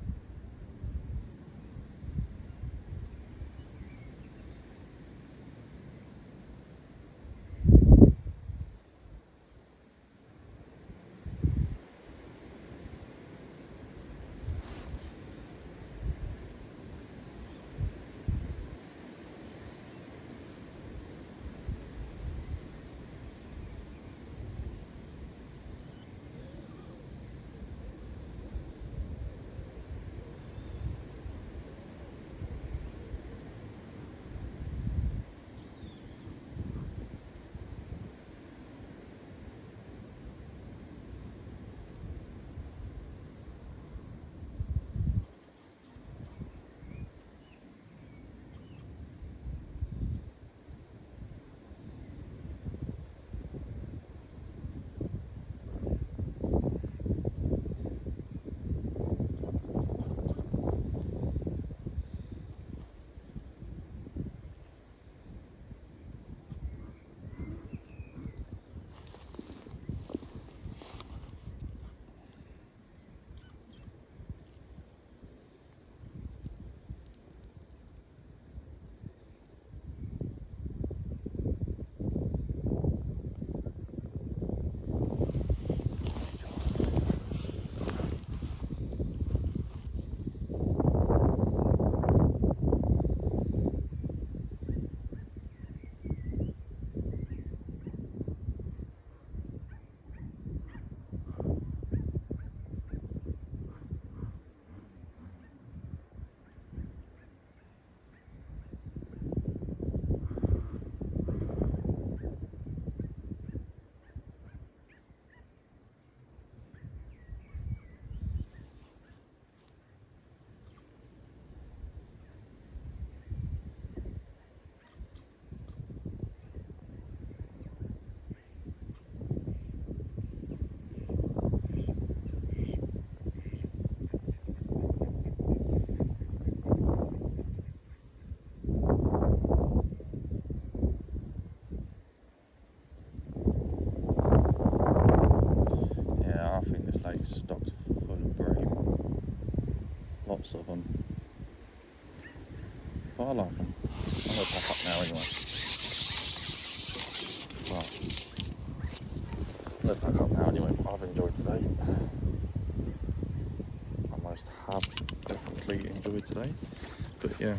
Stocked full of bream, lots of them, but I like them. I'm going to pack up now anyway. Right. I'm going to pack up now anyway, but I've enjoyed today. I most have definitely enjoyed today, but yeah.